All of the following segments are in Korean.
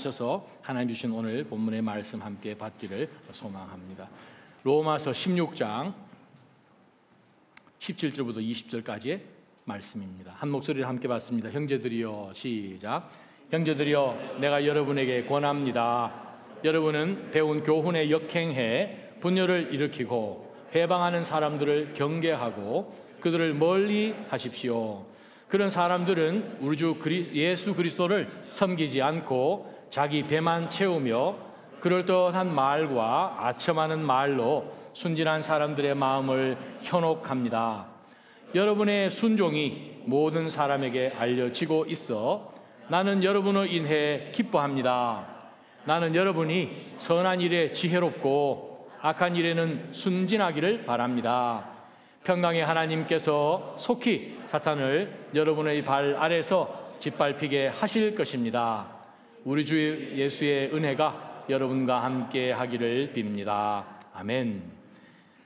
일어나셔서 하나님 주신 오늘 본문의 말씀 함께 받기를 소망합니다. 로마서 16장 17절부터 20절까지의 말씀입니다. 한 목소리를 함께 받습니다. 형제들이여, 시작. 형제들이여, 내가 여러분에게 권합니다. 여러분은 배운 교훈에 역행해 분열을 일으키고 해방하는 사람들을 경계하고 그들을 멀리 하십시오. 그런 사람들은 우리 주 예수 그리스도를 섬기지 않고 자기 배만 채우며 그럴듯한 말과 아첨하는 말로 순진한 사람들의 마음을 현혹합니다. 여러분의 순종이 모든 사람에게 알려지고 있어 나는 여러분을 인해 기뻐합니다. 나는 여러분이 선한 일에 지혜롭고 악한 일에는 순진하기를 바랍니다. 평강의 하나님께서 속히 사탄을 여러분의 발 아래서 짓밟히게 하실 것입니다. 우리 주 예수의 은혜가 여러분과 함께 하기를 빕니다. 아멘.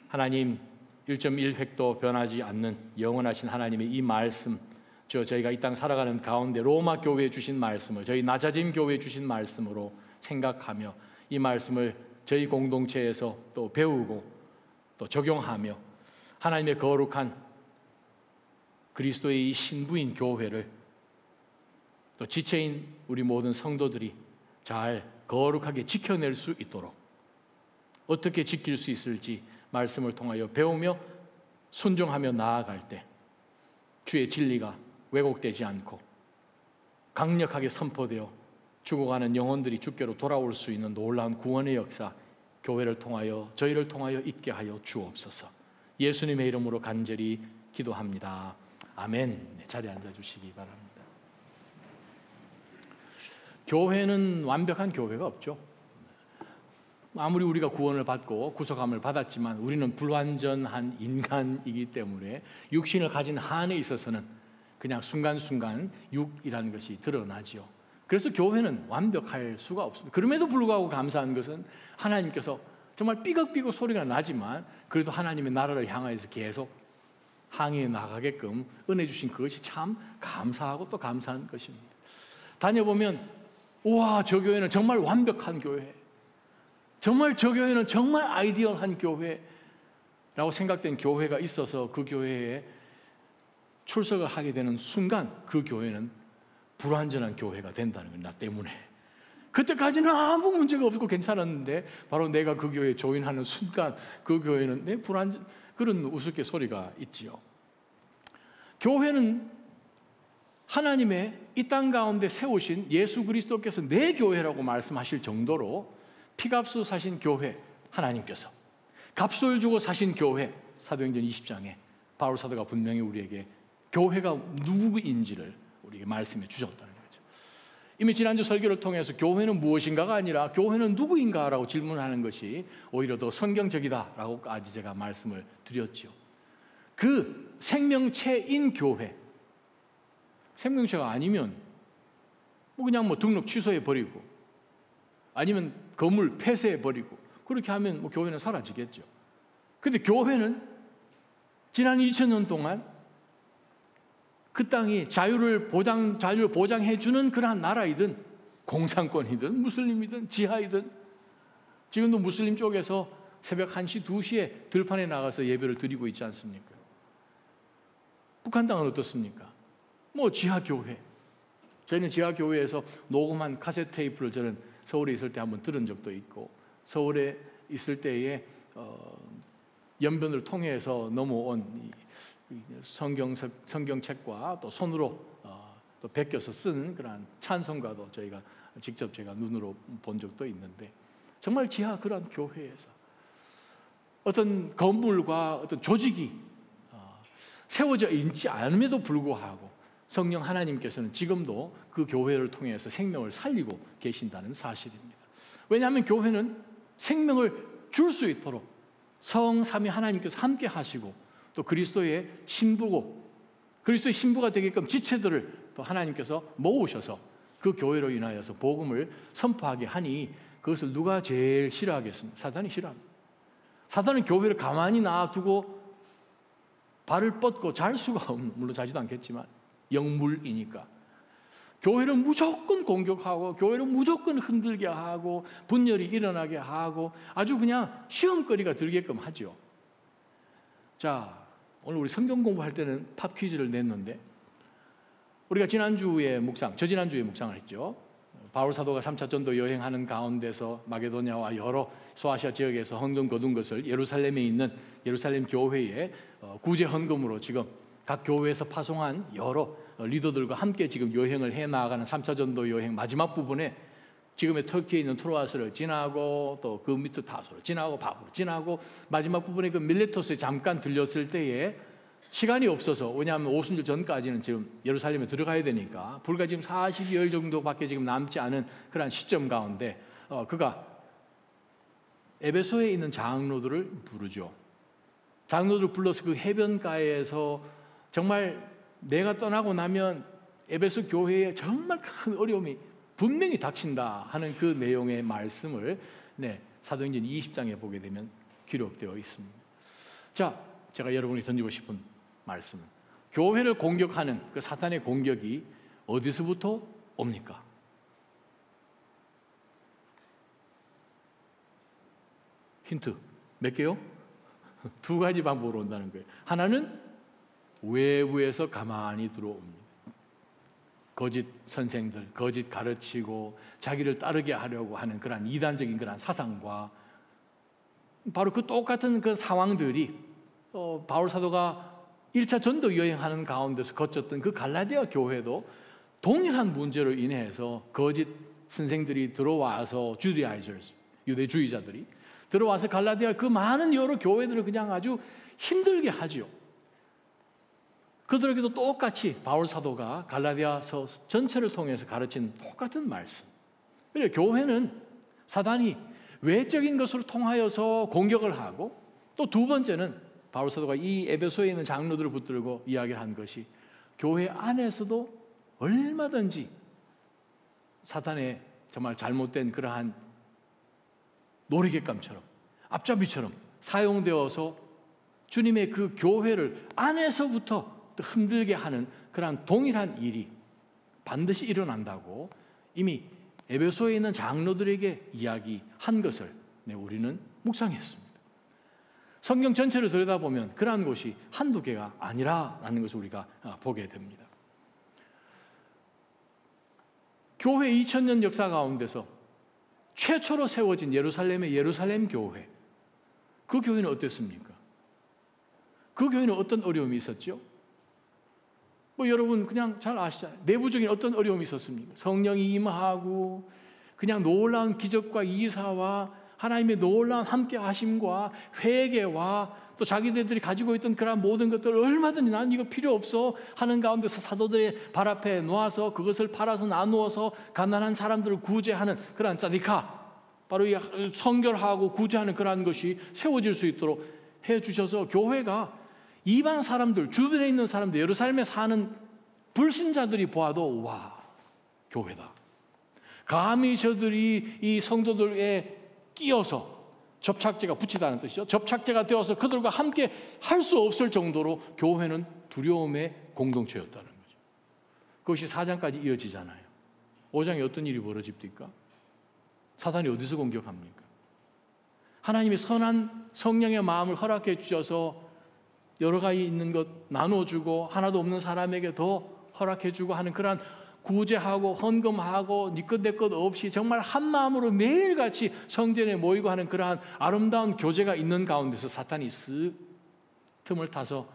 하나님, 1.1획도 변하지 않는 영원하신 하나님의 이 말씀, 저희가 이 땅 살아가는 가운데 로마 교회에 주신 말씀을 저희 낮아짐 교회에 주신 말씀으로 생각하며 이 말씀을 저희 공동체에서 또 배우고 또 적용하며 하나님의 거룩한 그리스도의 이 신부인 교회를 또 지체인 우리 모든 성도들이 잘 거룩하게 지켜낼 수 있도록 어떻게 지킬 수 있을지 말씀을 통하여 배우며 순종하며 나아갈 때 주의 진리가 왜곡되지 않고 강력하게 선포되어 죽어가는 영혼들이 주께로 돌아올 수 있는 놀라운 구원의 역사 교회를 통하여 저희를 통하여 있게 하여 주옵소서. 예수님의 이름으로 간절히 기도합니다. 아멘. 자리에 앉아주시기 바랍니다. 교회는 완벽한 교회가 없죠. 아무리 우리가 구원을 받고 구속함을 받았지만 우리는 불완전한 인간이기 때문에 육신을 가진 한에 있어서는 그냥 순간순간 육이라는 것이 드러나죠. 그래서 교회는 완벽할 수가 없습니다. 그럼에도 불구하고 감사한 것은 하나님께서 정말 삐걱삐걱 소리가 나지만 그래도 하나님의 나라를 향하여서 계속 항해 나가게끔 은혜 주신 그것이 참 감사하고 또 감사한 것입니다. 다녀보면 우와, 저 교회는 정말 완벽한 교회, 정말 저 교회는 정말 아이디얼한 교회라고 생각된 교회가 있어서 그 교회에 출석을 하게 되는 순간 그 교회는 불완전한 교회가 된다는 겁니다. 나 때문에. 그때까지는 아무 문제가 없고 괜찮았는데 바로 내가 그 교회에 조인하는 순간 그 교회는 내 불완전, 그런 우스갯소리가 있지요. 교회는 하나님의 이 땅 가운데 세우신 예수 그리스도께서 내 교회라고 말씀하실 정도로 피값으로 사신 교회, 하나님께서 값을 주고 사신 교회, 사도행전 20장에 바울 사도가 분명히 우리에게 교회가 누구인지를 우리에게 말씀해 주셨다는 거죠. 이미 지난주 설교를 통해서 교회는 무엇인가가 아니라 교회는 누구인가라고 질문하는 것이 오히려 더 성경적이다라고까지 제가 말씀을 드렸죠. 그 생명체인 교회, 생명체가 아니면 그냥 등록 취소해 버리고 아니면 건물 폐쇄해 버리고 그렇게 하면 교회는 사라지겠죠. 그런데 교회는 지난 2000년 동안 그 땅이 자유를 보장해 주는 그러한 나라이든 공산권이든 무슬림이든 지하이든 지금도 무슬림 쪽에서 새벽 1시, 2시에 들판에 나가서 예배를 드리고 있지 않습니까? 북한 땅은 어떻습니까? 지하교회. 저희는 지하교회에서 녹음한 카세트 테이프를 저는 서울에 있을 때 한번 들은 적도 있고 서울에 있을 때에 연변을 통해서 넘어온 성경책과 또 손으로 또 베껴서 쓴 그런 찬송가도 저희가 직접 제가 눈으로 본 적도 있는데 정말 지하 그런 교회에서 어떤 건물과 어떤 조직이 세워져 있지 않음에도 불구하고 성령 하나님께서는 지금도 그 교회를 통해서 생명을 살리고 계신다는 사실입니다. 왜냐하면 교회는 생명을 줄 수 있도록 성삼위 하나님께서 함께 하시고 또 그리스도의 신부고 그리스도의 신부가 되게끔 지체들을 또 하나님께서 모으셔서 그 교회로 인하여서 복음을 선포하게 하니 그것을 누가 제일 싫어하겠습니까? 사탄이 싫어합니다. 사탄은 교회를 가만히 놔두고 발을 뻗고 잘 수가 없는, 물론 자지도 않겠지만 영물이니까. 교회를 무조건 공격하고 교회를 무조건 흔들게 하고 분열이 일어나게 하고 아주 그냥 시험거리가 들게끔 하죠. 자, 오늘 우리 성경 공부할 때는 팝 퀴즈를 냈는데 우리가 지난주에 저지난주에 묵상을 했죠. 바울 사도가 3차 전도 여행하는 가운데서 마게도냐와 여러 소아시아 지역에서 헌금 거둔 것을 예루살렘에 있는 예루살렘 교회에 구제 헌금으로 지금 각 교회에서 파송한 여러 리더들과 함께 지금 여행을 해 나가는 3차 전도 여행 마지막 부분에 지금의 터키에 있는 트로아스를 지나고 또 그 밑에 다소를 지나고 바브를 지나고 마지막 부분에 그 밀레토스에 잠깐 들렸을 때에 시간이 없어서, 왜냐하면 오순절 전까지는 지금 예루살렘에 들어가야 되니까 불과 지금 40여일 정도밖에 지금 남지 않은 그런 시점 가운데 그가 에베소에 있는 장로들을 부르죠. 장로들을 불러서 그 해변가에서 정말 내가 떠나고 나면 에베소 교회에 정말 큰 어려움이 분명히 닥친다 하는 그 내용의 말씀을 사도행전 20장에 보게 되면 기록되어 있습니다. 자, 제가 여러분이 던지고 싶은 말씀은 교회를 공격하는 그 사탄의 공격이 어디서부터 옵니까? 힌트 몇 개요? 두 가지 방법으로 온다는 거예요. 하나는 외부에서 가만히 들어옵니다. 거짓 선생들, 거짓 가르치고 자기를 따르게 하려고 하는 그런 이단적인 그런 사상과 바로 그 똑같은 그 상황들이 바울 사도가 1차 전도 여행하는 가운데서 거쳤던 그 갈라디아 교회도 동일한 문제로 인해서 거짓 선생들이 들어와서 주다이저스, 유대주의자들이 들어와서 갈라디아 그 많은 여러 교회들을 그냥 아주 힘들게 하죠. 그들에게도 똑같이 바울 사도가 갈라디아서 전체를 통해서 가르친 똑같은 말씀. 그래서 교회는 사단이 외적인 것으로 통하여서 공격을 하고, 또 두 번째는 바울 사도가 이 에베소에 있는 장로들을 붙들고 이야기를 한 것이 교회 안에서도 얼마든지 사탄의 정말 잘못된 그러한 놀이객감처럼 앞잡이처럼 사용되어서 주님의 그 교회를 안에서부터 흔들게 하는 그러한 동일한 일이 반드시 일어난다고 이미 에베소에 있는 장로들에게 이야기한 것을 우리는 묵상했습니다. 성경 전체를 들여다보면 그러한 것이 한두 개가 아니라는 것을 우리가 보게 됩니다. 교회 2000년 역사 가운데서 최초로 세워진 예루살렘의 예루살렘 교회, 그 교회는 어땠습니까? 그 교회는 어떤 어려움이 있었죠? 여러분 그냥 잘 아시잖아요. 내부적인 어떤 어려움이 있었습니까? 성령이 임하고 그냥 놀라운 기적과 이사와 하나님의 놀라운 함께 하심과 회개와 또 자기들이 가지고 있던 그런 모든 것들을 얼마든지 난 이거 필요 없어 하는 가운데서 사도들의 발 앞에 놓아서 그것을 팔아서 나누어서 가난한 사람들을 구제하는 그런 사디카, 바로 이 성결하고 구제하는 그러한 것이 세워질 수 있도록 해주셔서 교회가 이방 사람들, 주변에 있는 사람들, 예루살렘에 사는 불신자들이 보아도 와, 교회다. 감히 저들이 이 성도들에 끼어서 접착제가 붙이다는 뜻이죠. 접착제가 되어서 그들과 함께 할 수 없을 정도로 교회는 두려움의 공동체였다는 거죠. 그것이 4장까지 이어지잖아요. 5장에 어떤 일이 벌어집니까? 사탄이 어디서 공격합니까? 하나님이 선한 성령의 마음을 허락해 주셔서 여러 가지 있는 것 나눠주고 하나도 없는 사람에게 더 허락해주고 하는 그런 구제하고 헌금하고 니 것 내 것 없이 정말 한 마음으로 매일같이 성전에 모이고 하는 그러한 아름다운 교제가 있는 가운데서 사탄이 쓱 틈을 타서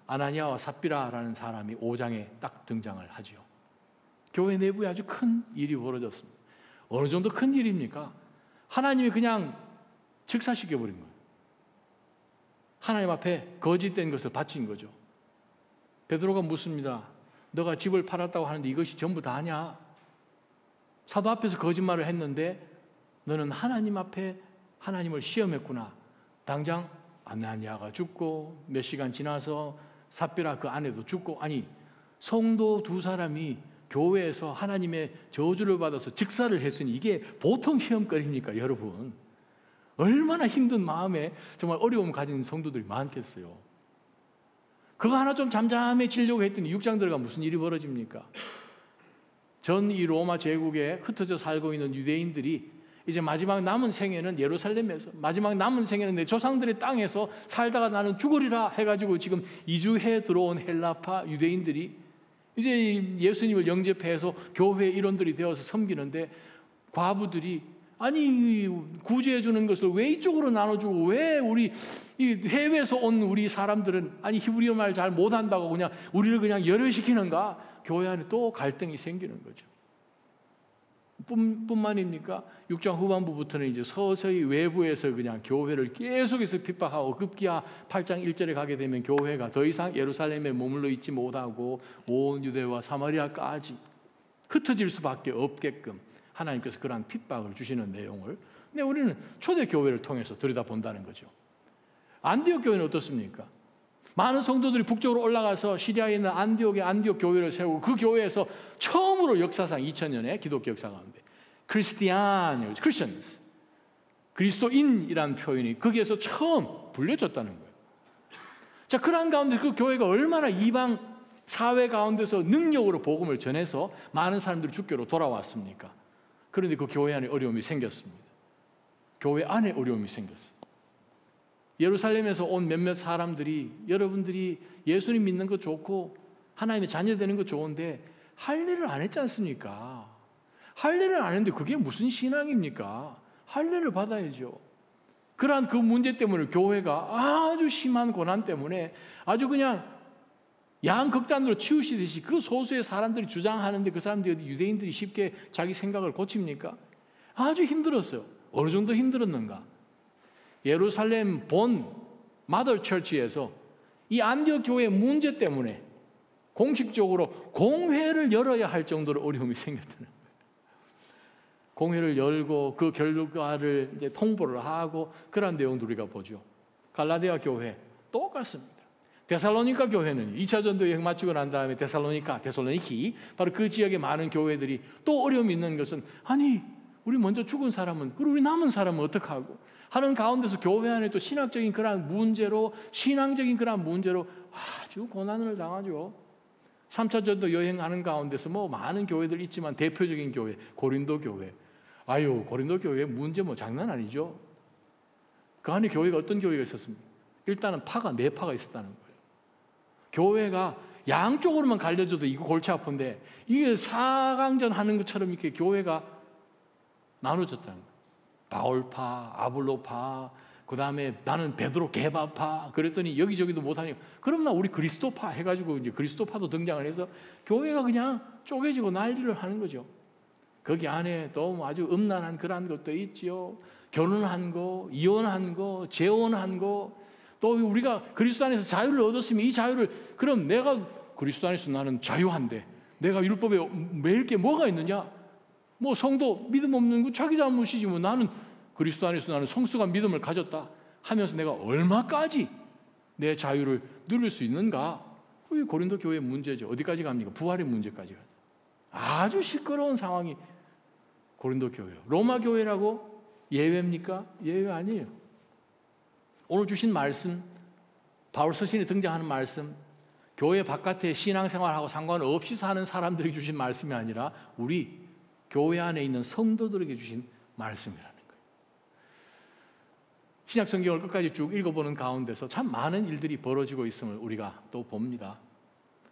아나니아와 삽비라라는 사람이 5장에 딱 등장을 하죠. 교회 내부에 아주 큰 일이 벌어졌습니다. 어느 정도 큰 일입니까? 하나님이 그냥 즉사시켜버린 거예요. 하나님 앞에 거짓된 것을 바친 거죠. 베드로가 묻습니다. 너가 집을 팔았다고 하는데 이것이 전부 다냐? 사도 앞에서 거짓말을 했는데 너는 하나님 앞에 하나님을 시험했구나. 당장 아나니아가 죽고 몇 시간 지나서 삽비라 그 아내도 죽고, 아니 성도 두 사람이 교회에서 하나님의 저주를 받아서 직사를 했으니 이게 보통 시험거리입니까, 여러분? 얼마나 힘든 마음에 정말 어려움 가진 성도들이 많겠어요. 그거 하나 좀 잠잠해지려고 했더니 6장 들어가 무슨 일이 벌어집니까? 전 이 로마 제국에 흩어져 살고 있는 유대인들이 이제 마지막 남은 생애는 예루살렘에서, 마지막 남은 생애는 내 조상들의 땅에서 살다가 나는 죽으리라 해가지고 지금 이주해 들어온 헬라파 유대인들이 이제 예수님을 영접해서 교회 일원들이 되어서 섬기는데, 과부들이 아니 구제해 주는 것을 왜 이쪽으로 나눠주고, 왜 우리 이 해외에서 온 우리 사람들은 아니 히브리어 말 잘 못한다고 그냥 우리를 그냥 열외시키는가? 교회 안에 또 갈등이 생기는 거죠. 뿐만입니까? 6장 후반부부터는 이제 서서히 외부에서 그냥 교회를 계속해서 핍박하고, 급기야 8장 1절에 가게 되면 교회가 더 이상 예루살렘에 머물러 있지 못하고 온 유대와 사마리아까지 흩어질 수밖에 없게끔 하나님께서 그러한 핍박을 주시는 내용을, 근데 우리는 초대 교회를 통해서 들여다본다는 거죠. 안디옥 교회는 어떻습니까? 많은 성도들이 북쪽으로 올라가서 시리아에 있는 안디옥에 안디옥 교회를 세우고, 그 교회에서 처음으로 역사상 2000년의 기독교 역사 가운데 크리스티안, 크리스천스, 그리스도인이라는 표현이 거기에서 처음 불려졌다는 거예요. 자, 그러한 가운데 그 교회가 얼마나 이방 사회 가운데서 능력으로 복음을 전해서 많은 사람들이 주교로 돌아왔습니까? 그런데 그 교회 안에 어려움이 생겼습니다. 교회 안에 어려움이 생겼어요. 예루살렘에서 온 몇몇 사람들이, 여러분들이 예수님 믿는 거 좋고 하나님의 자녀 되는 거 좋은데 할례를 안 했지 않습니까? 할례를 안 했는데 그게 무슨 신앙입니까? 할례를 받아야죠. 그러한 그 문제 때문에 교회가 아주 심한 고난 때문에 아주 그냥 양극단으로 치우시듯이 그 소수의 사람들이 주장하는데, 그 사람들이, 유대인들이 쉽게 자기 생각을 고칩니까? 아주 힘들었어요. 어느 정도 힘들었는가? 예루살렘 본 마더 처치에서 이 안디옥 교회의 문제 때문에 공식적으로 공회를 열어야 할 정도로 어려움이 생겼다는 거예요. 공회를 열고 그 결과를 이제 통보를 하고, 그런 내용도 우리가 보죠. 갈라디아 교회 똑같습니다. 데살로니가 교회는 2차 전도 여행 마치고 난 다음에 데살로니키, 바로 그 지역의 많은 교회들이 또 어려움이 있는 것은, 아니 우리 먼저 죽은 사람은, 그리고 우리 남은 사람은 어떡하고 하는 가운데서 교회 안에 또 신학적인 그러한 문제로, 신앙적인 그러한 문제로 아주 고난을 당하죠. 3차 전도 여행하는 가운데서 뭐 많은 교회들 있지만 대표적인 교회 고린도 교회, 아유 고린도 교회 문제 뭐 장난 아니죠. 그 안에 교회가 어떤 교회가 있었습니까? 일단은 파가 4파가 있었다는 거예요. 교회가 양쪽으로만 갈려져도 이거 골치 아픈데, 이게 사강전 하는 것처럼 이렇게 교회가 나눠졌다는 거예요. 바울파, 아볼로파, 그 다음에 나는 베드로 게바파, 그랬더니 여기저기도 못하니까 그럼 나 우리 그리스도파 해가지고 이제 그리스도파도 등장을 해서 교회가 그냥 쪼개지고 난리를 하는 거죠. 거기 안에 또 아주 음란한 그런 것도 있지요. 결혼한 거, 이혼한 거, 재혼한 거, 또 우리가 그리스도 안에서 자유를 얻었으면 이 자유를, 그럼 내가 그리스도 안에서 나는 자유한데 내가 율법에 매일 게 뭐가 있느냐? 뭐 성도 믿음 없는 거 자기 잘못이지, 뭐 나는 그리스도 안에서 나는 성숙한 믿음을 가졌다 하면서 내가 얼마까지 내 자유를 누릴 수 있는가? 그게 고린도 교회의 문제죠. 어디까지 갑니까? 부활의 문제까지 가요. 아주 시끄러운 상황이 고린도 교회예요. 로마 교회라고 예외입니까? 예외 아니에요. 오늘 주신 말씀, 바울 서신에 등장하는 말씀, 교회 바깥에 신앙생활하고 상관없이 사는 사람들이 주신 말씀이 아니라 우리 교회 안에 있는 성도들에게 주신 말씀이라는 거예요. 신약 성경을 끝까지 쭉 읽어보는 가운데서 참 많은 일들이 벌어지고 있음을 우리가 또 봅니다.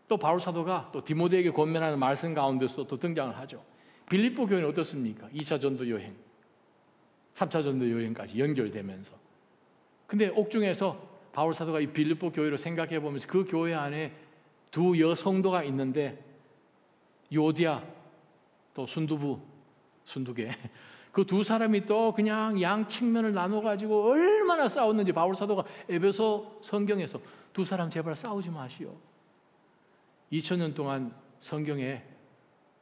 또 바울 사도가 또 디모데에게 권면하는 말씀 가운데서 또 등장을 하죠. 빌립보 교회는 어떻습니까? 2차 전도 여행, 3차 전도 여행까지 연결되면서. 근데 옥중에서 바울 사도가 이 빌립보 교회를 생각해 보면서 그 교회 안에 두 여성도가 있는데, 요디아 또 순두개, 그 두 사람이 또 그냥 양 측면을 나눠가지고 얼마나 싸웠는지 바울 사도가 에베소 성경에서 두 사람 제발 싸우지 마시오. 2000년 동안 성경에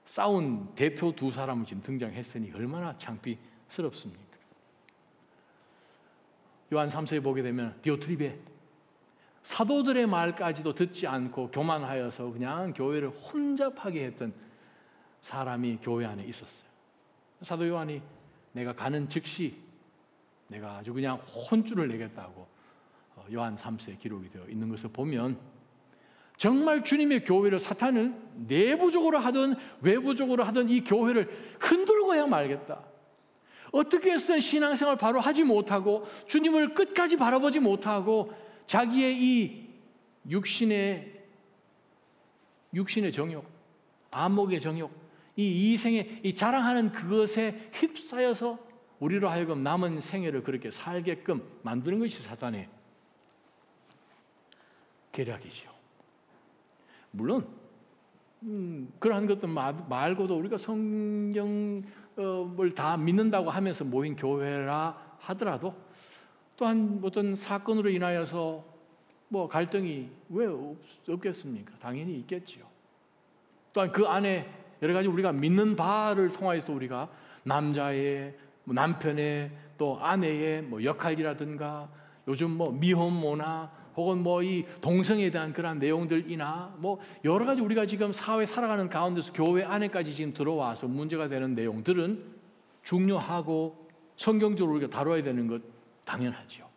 싸운 대표 두 사람은 지금 등장했으니 얼마나 창피스럽습니까? 요한 3서에 보게 되면 디오트리베, 사도들의 말까지도 듣지 않고 교만하여서 그냥 교회를 혼잡하게 했던 사람이 교회 안에 있었어요. 사도 요한이 내가 가는 즉시 내가 아주 그냥 혼쭐을 내겠다고 요한 3서에 기록이 되어 있는 것을 보면, 정말 주님의 교회를 사탄은 내부적으로 하든 외부적으로 하든 이 교회를 흔들고야 말겠다. 어떻게 해서든 신앙생활 바로 하지 못하고 주님을 끝까지 바라보지 못하고 자기의 이 육신의 정욕, 안목의 정욕, 이 이생의 이 자랑하는 그것에 휩싸여서 우리로 하여금 남은 생애를 그렇게 살게끔 만드는 것이 사탄의 계략이죠. 물론 그러한 것들 말고도 우리가 성경을 다 믿는다고 하면서 모인 교회라 하더라도 또한 어떤 사건으로 인하여서 뭐 갈등이 왜 없겠습니까? 당연히 있겠지요. 또한 그 안에 여러 가지 우리가 믿는 바를 통하여서 우리가 남자의, 남편의, 또 아내의 역할이라든가 요즘 미혼모나 혹은 이 동성에 대한 그런 내용들이나 여러 가지 우리가 지금 사회 살아가는 가운데서 교회 안에까지 지금 들어와서 문제가 되는 내용들은 중요하고 성경적으로 우리가 다뤄야 되는 것 당연하죠.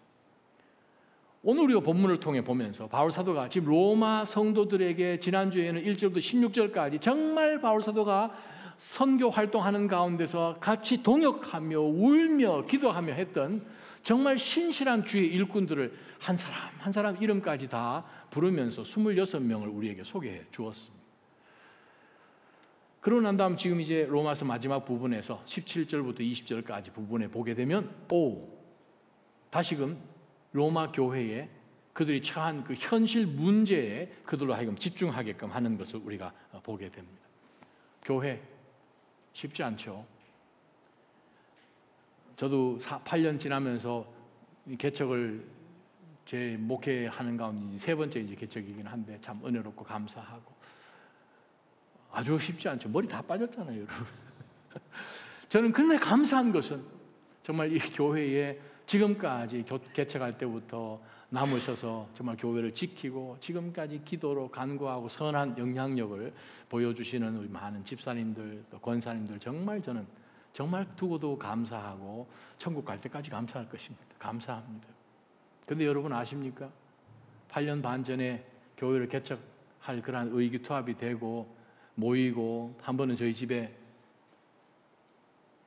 오늘 우리가 본문을 통해 보면서 바울 사도가 지금 로마 성도들에게 지난주에는 1절부터 16절까지 정말 바울 사도가 선교 활동하는 가운데서 같이 동역하며 울며 기도하며 했던 정말 신실한 주의 일꾼들을 한 사람 한 사람 이름까지 다 부르면서 26명을 우리에게 소개해 주었습니다. 그러고 난 다음 지금 이제 로마서 마지막 부분에서 17절부터 20절까지 부분에 보게 되면 다시금 로마 교회에 그들이 처한 그 현실 문제에 그들로 하여금 집중하게끔 하는 것을 우리가 보게 됩니다. 교회 쉽지 않죠. 저도 8년 지나면서 개척을 제 목회하는 가운데 3번째 이제 개척이긴 한데 참 은혜롭고 감사하고 아주 쉽지 않죠. 머리 다 빠졌잖아요, 여러분. 저는 그날 감사한 것은 정말 이 교회에 지금까지 개척할 때부터 남으셔서 정말 교회를 지키고 지금까지 기도로 간구하고 선한 영향력을 보여주시는 우리 많은 집사님들, 또 권사님들 저는 정말 두고도 감사하고 천국 갈 때까지 감사할 것입니다. 감사합니다. 그런데 여러분 아십니까? 8년 반 전에 교회를 개척할 그러한 의기투합이 되고 모이고 한 번은 저희 집에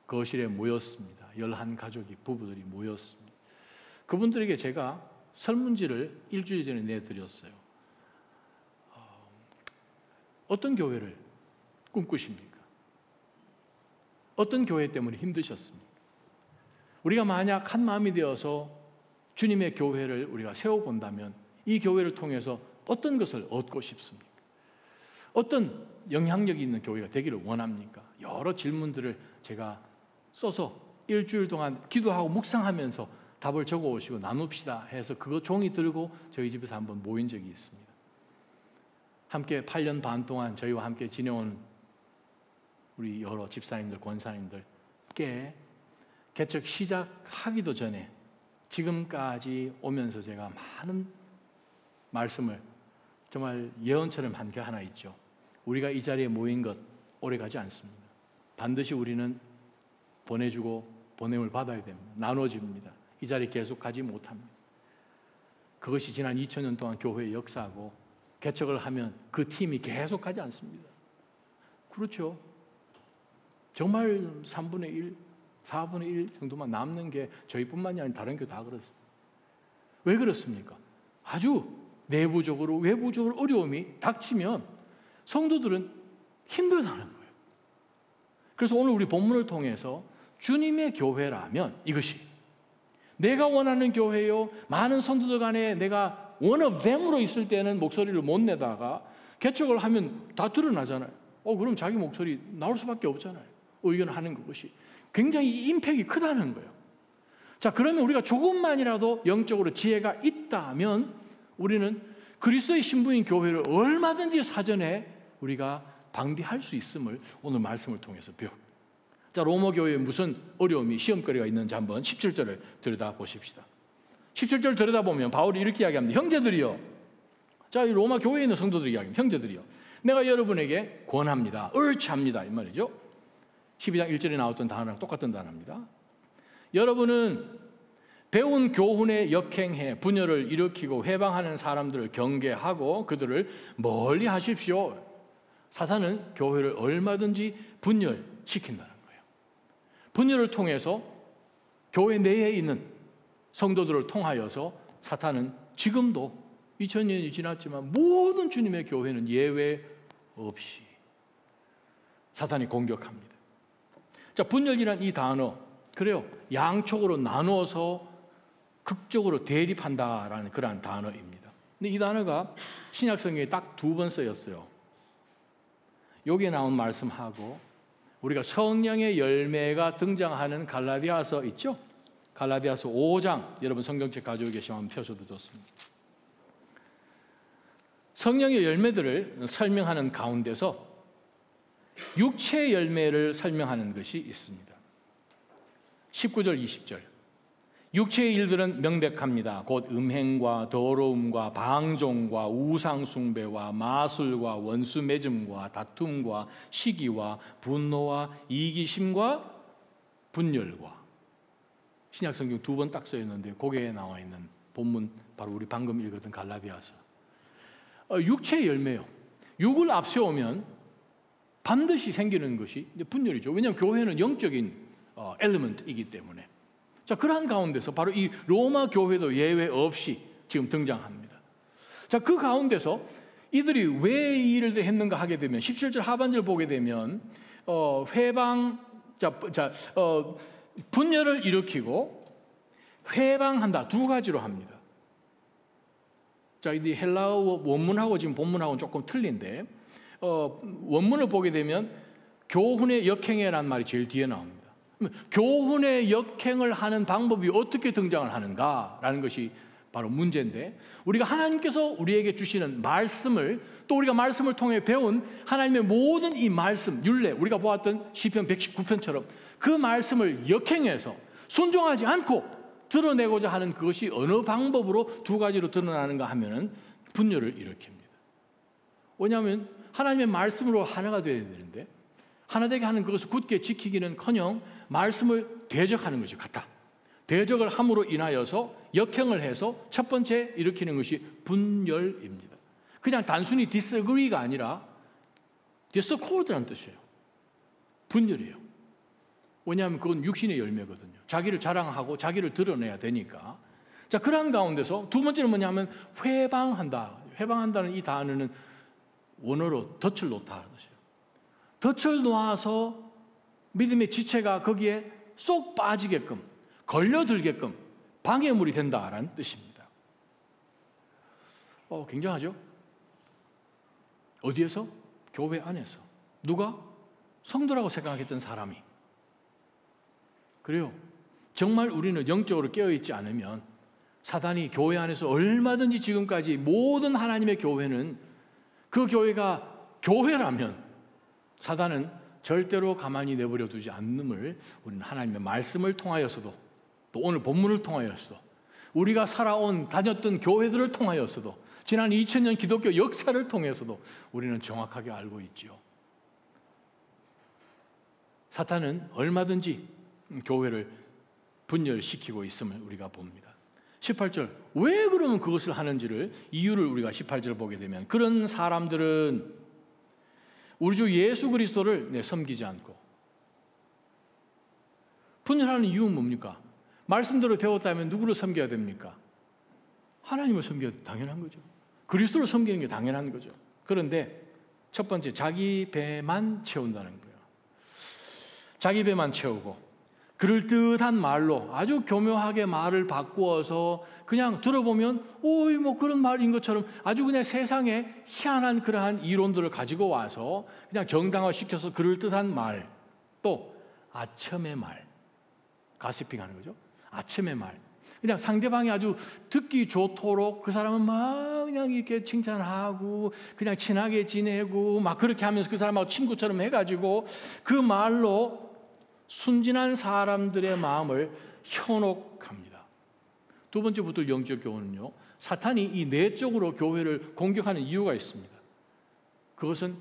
거실에 모였습니다. 11가족이 부부들이 모였습니다. 그분들에게 제가 설문지를 일주일 전에 내드렸어요. 어떤 교회를 꿈꾸십니까? 어떤 교회 때문에 힘드셨습니까? 우리가 만약 한 마음이 되어서 주님의 교회를 우리가 세워본다면 이 교회를 통해서 어떤 것을 얻고 싶습니까? 어떤 영향력이 있는 교회가 되기를 원합니까? 여러 질문들을 제가 써서 일주일 동안 기도하고 묵상하면서 답을 적어오시고 나눕시다 해서 그거 종이 들고 저희 집에서 한번 모인 적이 있습니다. 함께 8년 반 동안 저희와 함께 지내온 우리 여러 집사님들, 권사님들께 개척 시작하기도 전에 지금까지 오면서 제가 많은 말씀을 정말 예언처럼 한 게 하나 있죠. 우리가 이 자리에 모인 것 오래 가지 않습니다. 반드시 우리는 보내주고 보냄을 받아야 됩니다. 나눠집니다. 이 자리에 계속 가지 못합니다. 그것이 지난 2000년 동안 교회의 역사고 개척을 하면 그 팀이 계속 가지 않습니다. 그렇죠. 정말 3분의 1, 4분의 1 정도만 남는 게 저희뿐만이 아니라 다른 교회 다 그렇습니다. 왜 그렇습니까? 아주 내부적으로 외부적으로 어려움이 닥치면 성도들은 힘들다는 거예요. 그래서 오늘 우리 본문을 통해서 주님의 교회라면 이것이 내가 원하는 교회요, 많은 성도들 간에 내가 one of them으로 있을 때는 목소리를 못 내다가 개척을 하면 다 드러나잖아요. 그럼 자기 목소리 나올 수밖에 없잖아요. 의견하는 것이 굉장히 임팩이 크다는 거예요. 자, 그러면 우리가 조금만이라도 영적으로 지혜가 있다면 우리는 그리스도의 신부인 교회를 얼마든지 사전에 우리가 방비할 수 있음을 오늘 말씀을 통해서 배웁니다. 자, 로마 교회에 무슨 어려움이 시험거리가 있는지 한번 17절을 들여다보십시다. 17절 들여다보면 바울이 이렇게 이야기합니다. 형제들이여, 자, 이 로마 교회에 있는 성도들이 이야기합니다. 형제들이여, 내가 여러분에게 권합니다. urge합니다. 이 말이죠. 12장 1절에 나왔던 단어랑 똑같은 단어입니다. 여러분은 배운 교훈에 역행해 분열을 일으키고 회방하는 사람들을 경계하고 그들을 멀리 하십시오. 사탄은 교회를 얼마든지 분열시킨다는 거예요. 분열을 통해서 교회 내에 있는 성도들을 통하여서 사탄은 지금도 2000년이 지났지만 모든 주님의 교회는 예외 없이 사탄이 공격합니다. 자, 분열이란 이 단어, 그래요, 양쪽으로 나누어서 극적으로 대립한다라는 그러한 단어입니다. 근데 이 단어가 신약 성경에 딱 2번 쓰였어요. 여기에 나온 말씀하고 우리가 성령의 열매가 등장하는 갈라디아서 있죠? 갈라디아서 5장, 여러분 성경책 가지고 계시면 펴셔도 좋습니다. 성령의 열매들을 설명하는 가운데서 육체의 열매를 설명하는 것이 있습니다. 19절 20절, 육체의 일들은 명백합니다. 곧 음행과 더러움과 방종과 우상숭배와 마술과 원수 맺음과 다툼과 시기와 분노와 이기심과 분열과. 신약성경 2번 딱 써있는데 거기에 나와 있는 본문 바로 우리 방금 읽었던 갈라디아서. 육체의 열매요. 육을 앞세우면 반드시 생기는 것이 이제 분열이죠. 왜냐하면 교회는 영적인 엘리먼트이기 때문에. 자, 그러한 가운데서 바로 이 로마 교회도 예외 없이 지금 등장합니다. 자, 그 가운데서 이들이 왜 이 일을 했는가 하게 되면 17절 하반절 보게 되면 분열을 일으키고 회방한다, 2가지로 합니다. 자, 이 헬라어 원문하고 지금 본문하고는 조금 틀린데 원문을 보게 되면 교훈의 역행해라는 말이 제일 뒤에 나옵니다. 교훈의 역행을 하는 방법이 어떻게 등장을 하는가라는 것이 바로 문제인데, 우리가 하나님께서 우리에게 주시는 말씀을, 또 우리가 말씀을 통해 배운 하나님의 모든 이 말씀, 율례, 우리가 보았던 시편 119편처럼 그 말씀을 역행해서 순종하지 않고 드러내고자 하는 그것이 어느 방법으로 2가지로 드러나는가 하면은 분열을 일으킵니다. 왜냐하면 하나님의 말씀으로 하나가 되어야 되는데 하나 되게 하는 그것을 굳게 지키기는커녕 말씀을 대적하는 것이 같다. 대적을 함으로 인하여서 역행을 해서 첫 번째 일으키는 것이 분열입니다. 그냥 단순히 disagree가 아니라 discord라는 뜻이에요. 분열이에요. 왜냐하면 그건 육신의 열매거든요. 자기를 자랑하고 자기를 드러내야 되니까. 자, 그러한 가운데서 2번째는 뭐냐면 회방한다. 회방한다는 이 단어는 원어로 덫을 놓다 하는 것이에요. 덫을 놓아서 믿음의 지체가 거기에 쏙 빠지게끔, 걸려들게끔 방해물이 된다라는 뜻입니다. 굉장하죠? 어디에서? 교회 안에서. 누가? 성도라고 생각했던 사람이. 그래요. 정말 우리는 영적으로 깨어있지 않으면 사단이 교회 안에서 얼마든지 지금까지 모든 하나님의 교회는, 그 교회가 교회라면 사단은 절대로 가만히 내버려 두지 않음을 우리는 하나님의 말씀을 통하여서도, 또 오늘 본문을 통하여서도, 우리가 살아온 다녔던 교회들을 통하여서도, 지난 2000년 기독교 역사를 통해서도 우리는 정확하게 알고 있지요. 사탄은 얼마든지 교회를 분열시키고 있음을 우리가 봅니다. 18절, 왜 그러면 그것을 하는지를, 이유를 우리가 18절 보게 되면, 그런 사람들은 우리 주 예수 그리스도를 섬기지 않고. 분열하는 이유는 뭡니까? 말씀대로 배웠다면 누구를 섬겨야 됩니까? 하나님을 섬겨야 당연한 거죠. 그리스도를 섬기는 게 당연한 거죠. 그런데 첫 번째, 자기 배만 채운다는 거예요. 자기 배만 채우고 그럴듯한 말로 아주 교묘하게 말을 바꾸어서 그냥 들어보면 오이 뭐 그런 말인 것처럼 아주 그냥 세상에 희한한 그러한 이론들을 가지고 와서 그냥 정당화시켜서 그럴듯한 말, 또 아첨의 말, 가시핑하는 거죠. 아첨의 말, 그냥 상대방이 아주 듣기 좋도록 그 사람은 막 그냥 이렇게 칭찬하고 그냥 친하게 지내고 막 그렇게 하면서 그 사람하고 친구처럼 해가지고 그 말로 순진한 사람들의 마음을 현혹합니다. 2번째 붙을 영적 교훈은요, 사탄이 이 내적으로 교회를 공격하는 이유가 있습니다. 그것은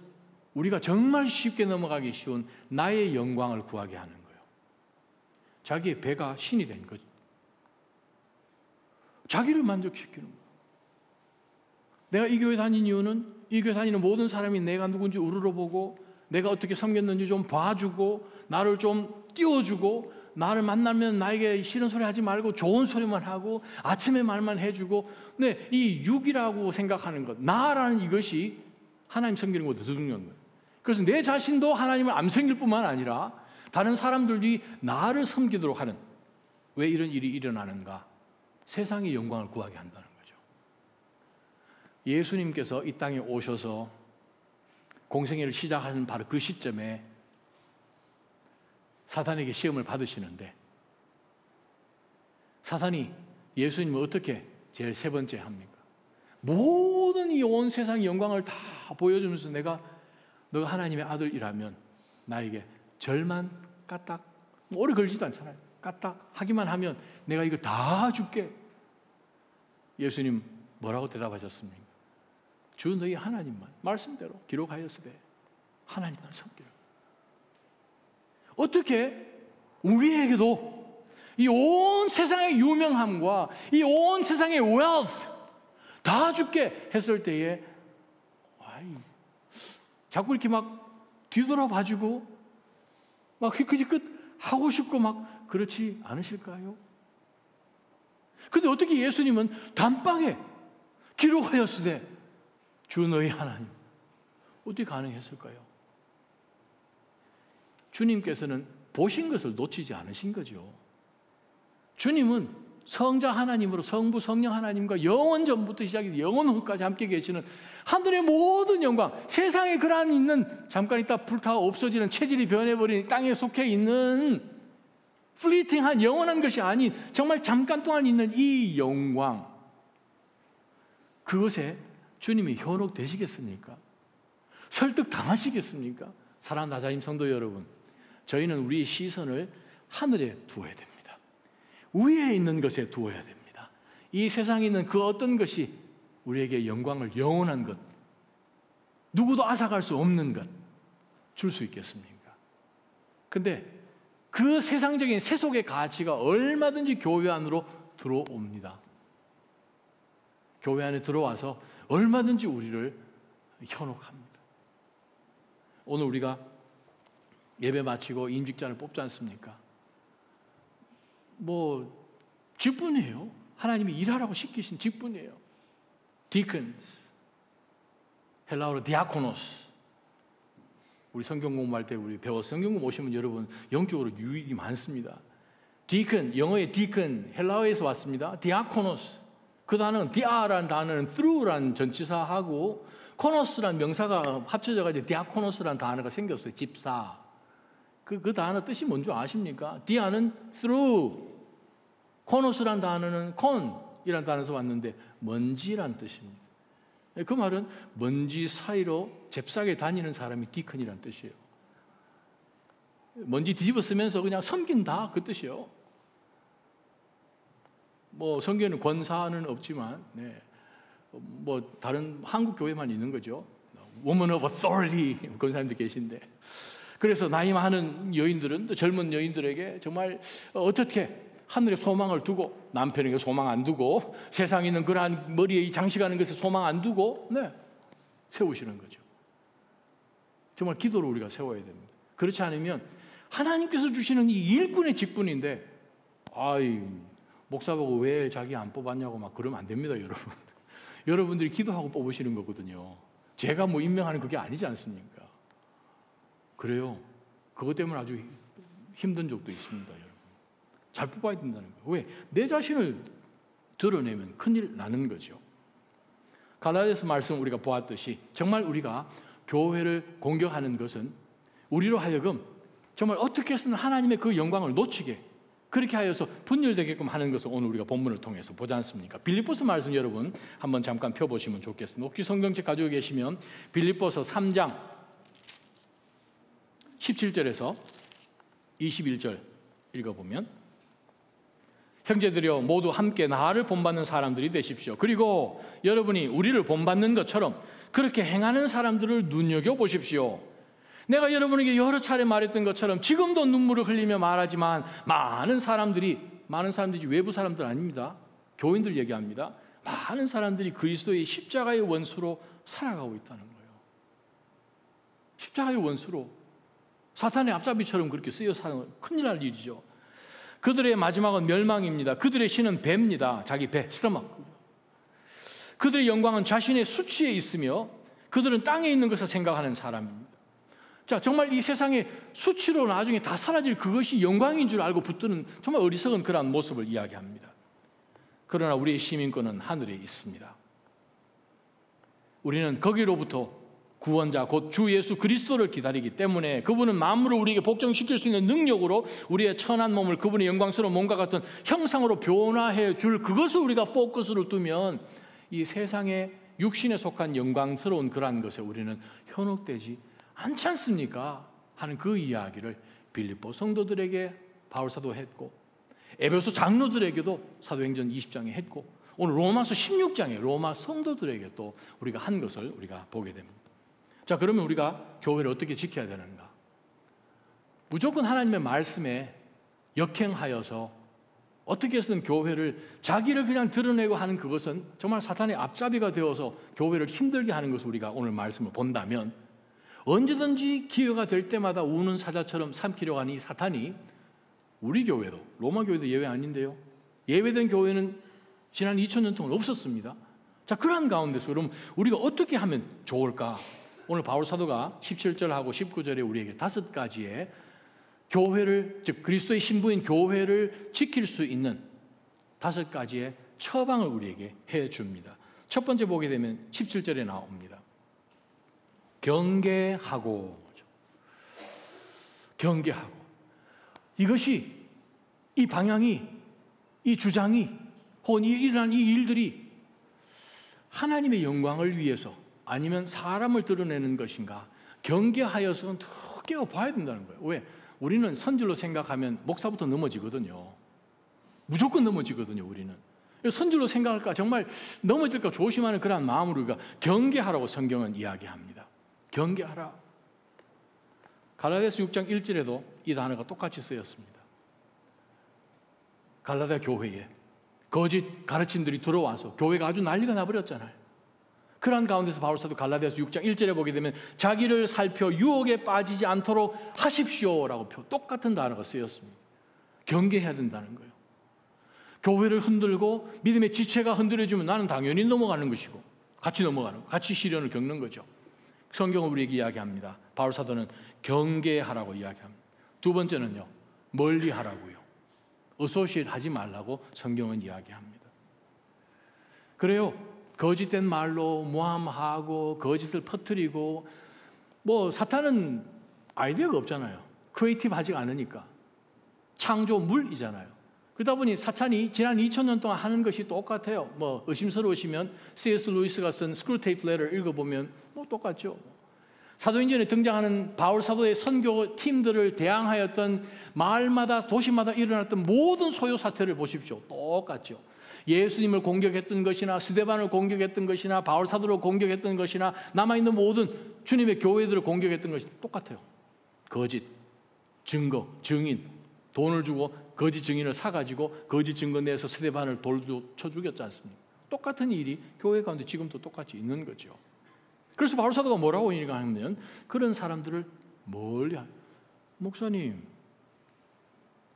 우리가 정말 쉽게 넘어가기 쉬운 나의 영광을 구하게 하는 거예요. 자기의 배가 신이 된 거죠. 자기를 만족시키는 거예요. 내가 이 교회 다닌 이유는 이 교회 다니는 모든 사람이 내가 누군지 우러러보고 내가 어떻게 섬겼는지 좀 봐주고 나를 좀 띄워주고 나를 만나면 나에게 싫은 소리 하지 말고 좋은 소리만 하고 아침에 말만 해주고 이 육이라고 생각하는 것, 나라는 이것이 하나님 섬기는 것도 중요한 거예요. 그래서 내 자신도 하나님을 안 섬길 뿐만 아니라 다른 사람들이 나를 섬기도록 하는, 왜 이런 일이 일어나는가? 세상의 영광을 구하게 한다는 거죠. 예수님께서 이 땅에 오셔서 공생애를 시작하는 바로 그 시점에 사탄에게 시험을 받으시는데, 사탄이 예수님을 어떻게 제일 세 번째 합니까? 모든 이 온 세상의 영광을 다 보여주면서 너가 하나님의 아들이라면 나에게 절만 까딱, 오래 걸리지도 않잖아요. 까딱 하기만 하면 내가 이거 다 줄게. 예수님 뭐라고 대답하셨습니까? 주 너희 하나님만, 말씀대로 기록하였으되 하나님만 섬기라. 어떻게 우리에게도 이 온 세상의 유명함과 이 온 세상의 wealth 다 줄게 했을 때에 자꾸 이렇게 막 뒤돌아봐주고 막 희끗희끗 하고 싶고 막 그렇지 않으실까요? 근데 어떻게 예수님은 단방에 기록하였으되 주 너희 하나님, 어떻게 가능했을까요? 주님께서는 보신 것을 놓치지 않으신 거죠. 주님은 성자 하나님으로 성부 성령 하나님과 영원 전부터 시작해서 영원 후까지 함께 계시는 하늘의 모든 영광, 세상에 그러한 있는 잠깐 있다 불타 없어지는 체질이 변해버린 땅에 속해 있는 플리팅한 영원한 것이 아닌 정말 잠깐 동안 있는 이 영광, 그것에 주님이 현혹되시겠습니까? 설득 당하시겠습니까? 사랑하는 나자임 성도 여러분, 저희는 우리의 시선을 하늘에 두어야 됩니다. 위에 있는 것에 두어야 됩니다. 이 세상에 있는 그 어떤 것이 우리에게 영광을, 영원한 것, 누구도 앗아갈 수 없는 것 줄 수 있겠습니까? 근데 그 세상적인 세속의 가치가 얼마든지 교회 안으로 들어옵니다. 교회 안에 들어와서 얼마든지 우리를 현혹합니다. 오늘 우리가 예배 마치고 임직자를 뽑지 않습니까? 직분이에요. 하나님이 일하라고 시키신 직분이에요. 디컨스, 헬라어로 디아코노스. 우리 성경 공부할 때 우리 배워서 성경 공부 오시면 여러분 영적으로 유익이 많습니다. 디컨, 영어의 디컨, 헬라어에서 왔습니다. 디아코노스. 그 단어는 디아라는 단어는 through라는 전치사하고 코노스라는 명사가 합쳐져가지고 디아코노스라는 단어가 생겼어요. 집사. 그 단어 뜻이 뭔지 아십니까? 디아는 through, 코노스라는 단어는 con이라는 단어에서 왔는데 먼지라는 뜻입니다. 그 말은 먼지 사이로 잽싸게 다니는 사람이 디컨이라는 뜻이에요. 먼지 뒤집어 쓰면서 그냥 섬긴다, 그 뜻이에요. 성경에는 권사는 없지만, 다른 한국 교회만 있는 거죠. Woman of Authority 권사님도 계신데, 그래서 나이 많은 여인들은 또 젊은 여인들에게 정말 어떻게 하늘에 소망을 두고, 남편에게 소망 안 두고, 세상에 있는 그러한 머리에 장식하는 것에 소망 안 두고 세우시는 거죠. 정말 기도로 우리가 세워야 됩니다. 그렇지 않으면 하나님께서 주시는 이 일꾼의 직분인데, 목사 보고 왜 자기 안 뽑았냐고 막 그러면 안 됩니다, 여러분. 여러분들이 기도하고 뽑으시는 거거든요. 제가 임명하는 그게 아니지 않습니까? 그래요. 그것 때문에 아주 힘든 적도 있습니다, 여러분. 잘 뽑아야 된다는 거예요. 왜? 내 자신을 드러내면 큰일 나는 거죠. 갈라디아서 말씀 우리가 보았듯이 정말 우리가 교회를 공격하는 것은 우리로 하여금 정말 어떻게 해서는 하나님의 그 영광을 놓치게, 그렇게 하여서 분열되게끔 하는 것을 오늘 우리가 본문을 통해서 보지 않습니까? 빌립보서 말씀 여러분 한번 잠깐 펴보시면 좋겠습니다. 혹시 성경책 가지고 계시면 빌립보서 3장 17절에서 21절 읽어보면, 형제들이여 모두 함께 나를 본받는 사람들이 되십시오. 그리고 여러분이 우리를 본받는 것처럼 그렇게 행하는 사람들을 눈여겨보십시오. 내가 여러분에게 여러 차례 말했던 것처럼 지금도 눈물을 흘리며 말하지만 많은 사람들이 외부 사람들 아닙니다. 교인들 얘기합니다. 많은 사람들이 그리스도의 십자가의 원수로 살아가고 있다는 거예요. 십자가의 원수로 사탄의 앞잡이처럼 그렇게 쓰여 사는 건 큰일 날 일이죠. 그들의 마지막은 멸망입니다. 그들의 신은 배입니다. 자기 배, 스토막. 그들의 영광은 자신의 수치에 있으며 그들은 땅에 있는 것을 생각하는 사람입니다. 자, 정말 이 세상에 수치로 나중에 다 사라질 그것이 영광인 줄 알고 붙드는 정말 어리석은 그러한 모습을 이야기합니다. 그러나 우리의 시민권은 하늘에 있습니다. 우리는 거기로부터 구원자 곧 주 예수 그리스도를 기다리기 때문에 그분은 만물을 우리에게 복종시킬 수 있는 능력으로 우리의 천한 몸을 그분의 영광스러운 몸과 같은 형상으로 변화해 줄 그것을 우리가 포커스로 두면 이 세상에 육신에 속한 영광스러운 그러한 것에 우리는 현혹되지 않지 않습니까? 하는 그 이야기를 빌립보 성도들에게 바울사도 했고 에베소 장로들에게도 사도행전 20장에 했고 오늘 로마서 16장에 로마 성도들에게 또 우리가 한 것을 우리가 보게 됩니다. 자, 그러면 우리가 교회를 어떻게 지켜야 되는가? 무조건 하나님의 말씀에 역행하여서 어떻게 해서든 교회를 자기를 그냥 드러내고 하는 그것은 정말 사탄의 앞잡이가 되어서 교회를 힘들게 하는 것을 우리가 오늘 말씀을 본다면 언제든지 기회가 될 때마다 우는 사자처럼 삼키려고 하는 이 사탄이 우리 교회도 로마 교회도 예외 아닌데요. 예외된 교회는 지난 2000년 동안 없었습니다. 자, 그러한 가운데서 그럼 우리가 어떻게 하면 좋을까? 오늘 바울 사도가 17절하고 19절에 우리에게 5가지의 교회를 즉 그리스도의 신부인 교회를 지킬 수 있는 5가지의 처방을 우리에게 해 줍니다. 첫 번째 보게 되면 17절에 나옵니다. 경계하고 이것이 이 방향이 이 주장이 혹은 일어난 이 일들이 하나님의 영광을 위해서 아니면 사람을 드러내는 것인가 경계하여서는 더 깨워봐야 된다는 거예요. 왜? 우리는 선질로 생각하면 목사부터 넘어지거든요. 무조건 넘어지거든요. 우리는 선질로 생각할까 정말 넘어질까 조심하는 그런 마음으로 우리가 경계하라고 성경은 이야기합니다. 경계하라. 갈라디아서 6장 1절에도 이 단어가 똑같이 쓰였습니다. 갈라디아 교회에 거짓 가르침들이 들어와서 교회가 아주 난리가 나버렸잖아요. 그러한 가운데서 바울사도 갈라디아서 6장 1절에 보게 되면 자기를 살펴 유혹에 빠지지 않도록 하십시오라고 똑같은 단어가 쓰였습니다. 경계해야 된다는 거예요. 교회를 흔들고 믿음의 지체가 흔들어지면 나는 당연히 넘어가는 것이고 같이 넘어가는 거, 같이 시련을 겪는 거죠. 성경은 우리에게 이야기합니다. 바울사도는 경계하라고 이야기합니다. 두 번째는요, 멀리하라고요. 어소시에이트 하지 말라고 성경은 이야기합니다. 그래요. 거짓된 말로 모함하고 거짓을 퍼뜨리고 뭐 사탄은 아이디어가 없잖아요. 크리에이티브 하지 않으니까 창조물이잖아요. 그러다 보니 사탄이 지난 2000년 동안 하는 것이 똑같아요. 뭐 의심스러우시면 C.S. 루이스가 쓴 스크루테이프 레터를 읽어보면 뭐 똑같죠. 사도행전에 등장하는 바울 사도의 선교 팀들을 대항하였던 마을마다 도시마다 일어났던 모든 소요 사태를 보십시오. 똑같죠. 예수님을 공격했던 것이나 스데반을 공격했던 것이나 바울 사도를 공격했던 것이나 남아있는 모든 주님의 교회들을 공격했던 것이 똑같아요. 거짓, 증거, 증인, 돈을 주고 거짓 증인을 사가지고 거짓 증거 내서 스데반을 돌로 쳐 죽였지 않습니까? 똑같은 일이 교회 가운데 지금도 똑같이 있는 거죠. 그래서 바울 사도가 뭐라고 얘기하냐면 그런 사람들을 멀리 목사님,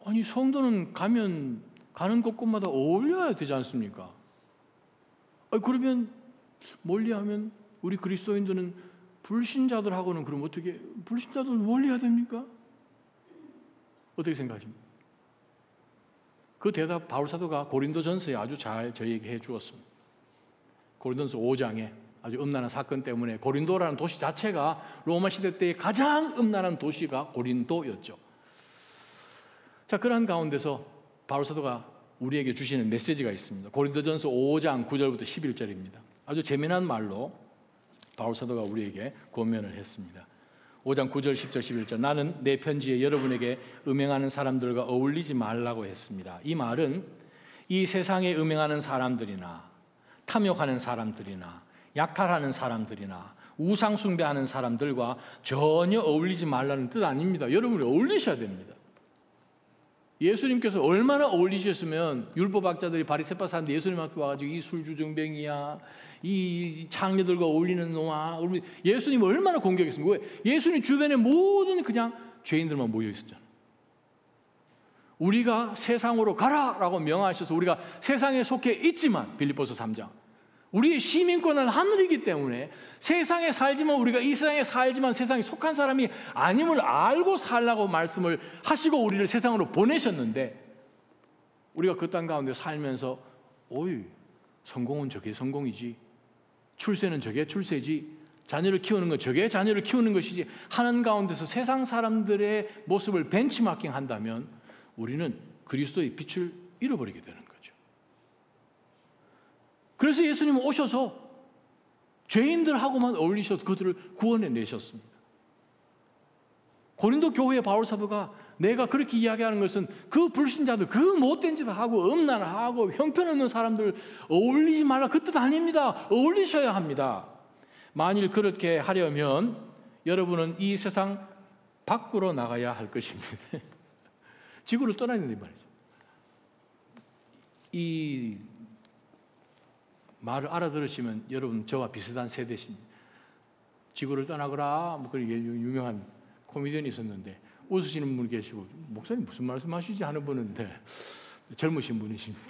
아니 성도는 가는 곳곳마다 어울려야 되지 않습니까? 그러면 멀리하면 우리 그리스도인들은 불신자들하고는 그럼 어떻게 불신자들 멀리해야 됩니까? 어떻게 생각하십니까? 그 대답 바울 사도가 고린도전서에 아주 잘 저희에게 해 주었습니다. 고린도전서 5장에 아주 음란한 사건 때문에 고린도라는 도시 자체가 로마 시대 때의 가장 음란한 도시가 고린도였죠. 자, 그러한 가운데서 바울 사도가 우리에게 주시는 메시지가 있습니다. 고린도전서 5장 9절부터 11절입니다. 아주 재미난 말로 바울 사도가 우리에게 권면을 했습니다. 5장 9절, 10절, 11절 나는 내 편지에 여러분에게 음행하는 사람들과 어울리지 말라고 했습니다. 이 말은 이 세상에 음행하는 사람들이나 탐욕하는 사람들이나 약탈하는 사람들이나 우상 숭배하는 사람들과 전혀 어울리지 말라는 뜻 아닙니다. 여러분이 어울리셔야 됩니다. 예수님께서 얼마나 어울리셨으면 율법학자들이 바리새파 사람들이 예수님한테 와가지고 이 술주정뱅이야, 이 창녀들과 어울리는 놈아, 예수님 얼마나 공격했습니까? 왜? 예수님 주변에 모든 그냥 죄인들만 모여 있었잖아요. 우리가 세상으로 가라라고 명하셔서 우리가 세상에 속해 있지만, 빌립보서 3장, 우리의 시민권은 하늘이기 때문에 세상에 살지만, 우리가 이 세상에 살지만 세상에 속한 사람이 아님을 알고 살라고 말씀을 하시고 우리를 세상으로 보내셨는데, 우리가 그 땅 가운데 살면서 오이, 성공은 저게 성공이지, 출세는 저게 출세지, 자녀를 키우는 건 저게 자녀를 키우는 것이지 하는 가운데서 세상 사람들의 모습을 벤치마킹 한다면 우리는 그리스도의 빛을 잃어버리게 되는 거죠. 그래서 예수님은 오셔서 죄인들하고만 어울리셔서 그들을 구원해 내셨습니다. 고린도 교회의 바울 사도가 내가 그렇게 이야기하는 것은 그 불신자들, 그 못된 짓을 하고 음란하고 형편없는 사람들 어울리지 말라, 그 뜻 아닙니다. 어울리셔야 합니다. 만일 그렇게 하려면 여러분은 이 세상 밖으로 나가야 할 것입니다. 지구를 떠나야 된단 말이죠. 이 말을 알아들으시면 여러분 저와 비슷한 세대십니다. 지구를 떠나거라, 뭐 그런 유명한 코미디언이 있었는데 웃으시는 분 계시고, 목사님 무슨 말씀하시지 하는 분인데 젊으신 분이십니다.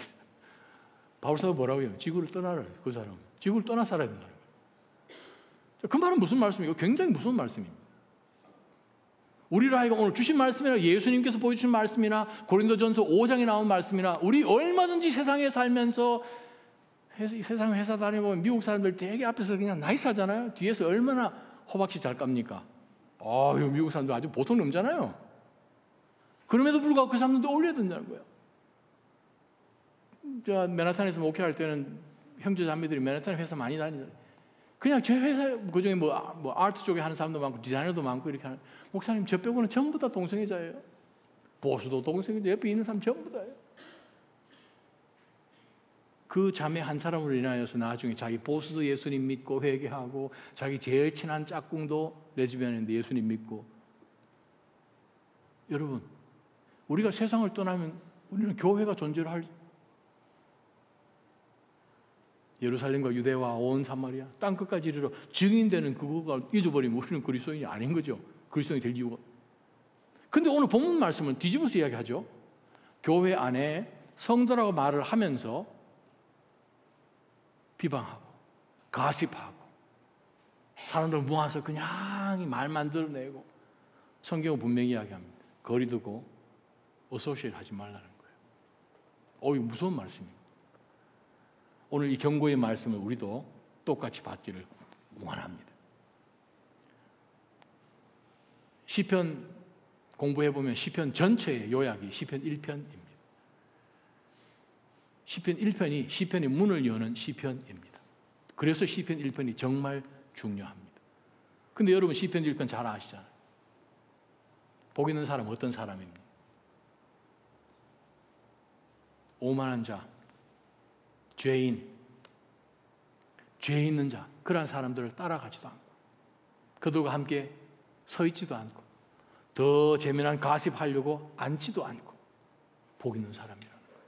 바울사도 뭐라고 해요? 지구를 떠나라. 그 사람 지구를 떠나 살아야 된다는 거예요. 그 말은 무슨 말씀이에요? 굉장히 무서운 말씀입니다. 우리를 하여금 오늘 주신 말씀이나 예수님께서 보여주신 말씀이나 고린도전서 5장에 나온 말씀이나 우리 얼마든지 세상에 살면서 세상 회사 다니면 미국 사람들 되게 앞에서 그냥 나이스하잖아요. 뒤에서 얼마나 호박씨 잘 깝니까? 미국 사람들 아주 보통 넘잖아요. 그럼에도 불구하고 그 사람들도 어울려야 된다는 거예요. 제가 맨하탄에서 목회할 때는 형제 자매들이 맨하탄 회사 많이 다니잖아요. 그냥 제 회사 그중에 뭐 아트 쪽에 하는 사람도 많고 디자이너도 많고 이렇게 하는, 목사님 저 빼고는 전부 다 동성애자예요. 보수도 동성애자, 옆에 있는 사람 전부 다예요. 그 자매 한 사람으로 인하여서 나중에 자기 보스도 예수님 믿고 회개하고, 자기 제일 친한 짝꿍도 레즈비언인데 예수님 믿고. 여러분, 우리가 세상을 떠나면 우리는 교회가 존재를 할, 예루살렘과 유대와 온 사마리아 땅끝까지 이르러 증인되는 그거가 잊어버리면 우리는 그리스도인이 아닌 거죠. 그리스도인이 될 이유가. 근데 오늘 본문 말씀은 뒤집어서 이야기하죠. 교회 안에 성도라고 말을 하면서 비방하고 가십하고 사람들 모아서 그냥 말만 드러내고, 성경은 분명히 이야기합니다. 거리 두고 어소시에이트 하지 말라는 거예요. 이거 무서운 말씀입니다. 오늘 이 경고의 말씀을 우리도 똑같이 받기를 원합니다. 시편 공부해보면 시편 전체의 요약이 시편 1편입니다. 시편 1편이 시편의 문을 여는 시편입니다. 그래서 시편 1편이 정말 중요합니다. 근데 여러분 시편 1편 잘 아시잖아요. 복 있는 사람 어떤 사람입니까? 오만한 자, 죄인, 죄 있는 자, 그러한 사람들을 따라가지도 않고 그들과 함께 서 있지도 않고 더 재미난 가십하려고 앉지도 않고 복 있는 사람이라는 거예요.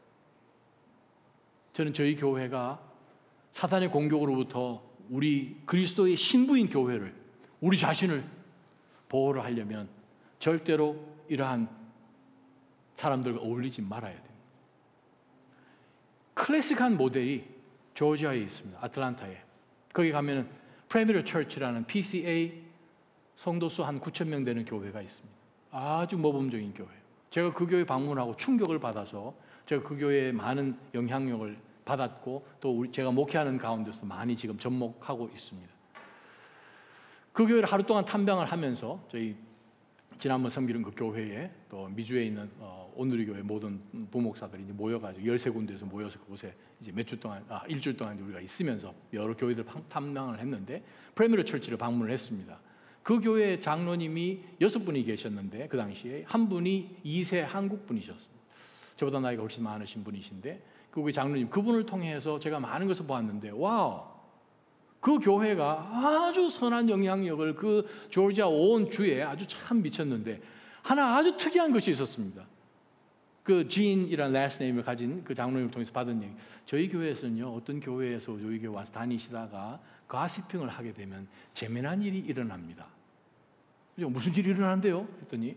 저는 저희 교회가 사탄의 공격으로부터 우리 그리스도의 신부인 교회를, 우리 자신을 보호를 하려면 절대로 이러한 사람들과 어울리지 말아야 됩니다. 클래식한 모델이 조지아에 있습니다. 아틀란타에. 거기 가면은 프레미어 처치라는 PCA 성도수 한 9,000명 되는 교회가 있습니다. 아주 모범적인 교회. 제가 그 교회 방문하고 충격을 받아서 제가 그 교회에 많은 영향력을 받았고, 또 제가 목회하는 가운데서 많이 지금 접목하고 있습니다. 그 교회를 하루 동안 탐방을 하면서 저희 지난번 섬기는 그 교회에, 또 미주에 있는 온누리 교회 모든 부목사들이 이제 모여가지고 13군데에서 모여서 그곳에 이제 몇 주 동안, 일주일 동안 우리가 있으면서 여러 교회들 탐방을 했는데, 프레미어 처치를 방문을 했습니다. 그 교회 장로님이 6분이 계셨는데 그 당시에 한 분이 2세 한국 분이셨습니다. 저보다 나이가 훨씬 많으신 분이신데 그 교회 장로님, 그분을 통해서 제가 많은 것을 보았는데, 와우, 그 교회가 아주 선한 영향력을 그 조지아 온 주에 아주 참 미쳤는데, 하나 아주 특이한 것이 있었습니다. 그 진이라는 last name을 가진 그 장로님을 통해서 받은 얘기. 저희 교회에서는요, 어떤 교회에서 저희 교회 와서 다니시다가 가시핑을 하게 되면 재미난 일이 일어납니다. 무슨 일이 일어난대요? 했더니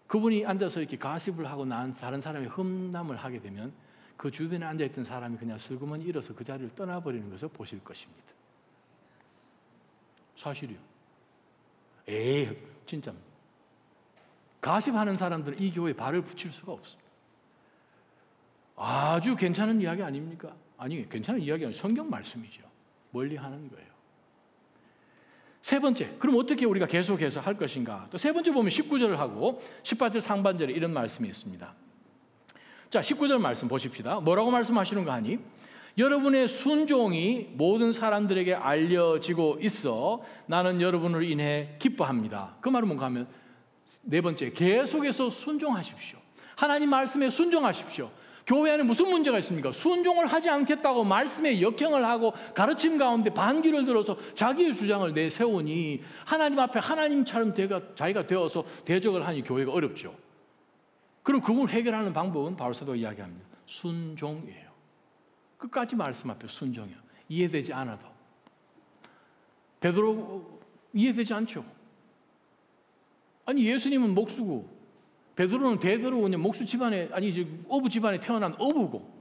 그분이 앉아서 이렇게 가십을 하고 난 다른 사람이 험담을 하게 되면 그 주변에 앉아있던 사람이 그냥 슬그머니 일어서 그 자리를 떠나버리는 것을 보실 것입니다. 사실이요. 에이, 진짜입니다. 가십하는 사람들은 이 교회에 발을 붙일 수가 없습니다. 아주 괜찮은 이야기 아닙니까? 아니, 괜찮은 이야기는 성경 말씀이죠. 멀리 하는 거예요. 세 번째, 그럼 어떻게 우리가 계속해서 할 것인가? 또 세 번째 보면 19절을 하고 18절 상반절에 이런 말씀이 있습니다. 자, 19절 말씀 보십시다. 뭐라고 말씀하시는가 하니? 여러분의 순종이 모든 사람들에게 알려지고 있어 나는 여러분을 인해 기뻐합니다. 그 말은 뭔가 하면 네 번째, 계속해서 순종하십시오. 하나님 말씀에 순종하십시오. 교회 안에 무슨 문제가 있습니까? 순종을 하지 않겠다고 말씀에 역행을 하고 가르침 가운데 반기를 들어서 자기의 주장을 내세우니 하나님 앞에 하나님처럼 자기가 되어서 대적을 하니 교회가 어렵죠. 그럼 그걸 해결하는 방법은 바울사도가 이야기합니다. 순종이에요. 끝까지 말씀 앞에 순종이에요. 이해되지 않아도. 베드로 이해되지 않죠. 아니, 예수님은 목수고 베드로는 대대로 그냥 목수 집안에, 아니 이제 어부 집안에 태어난 어부고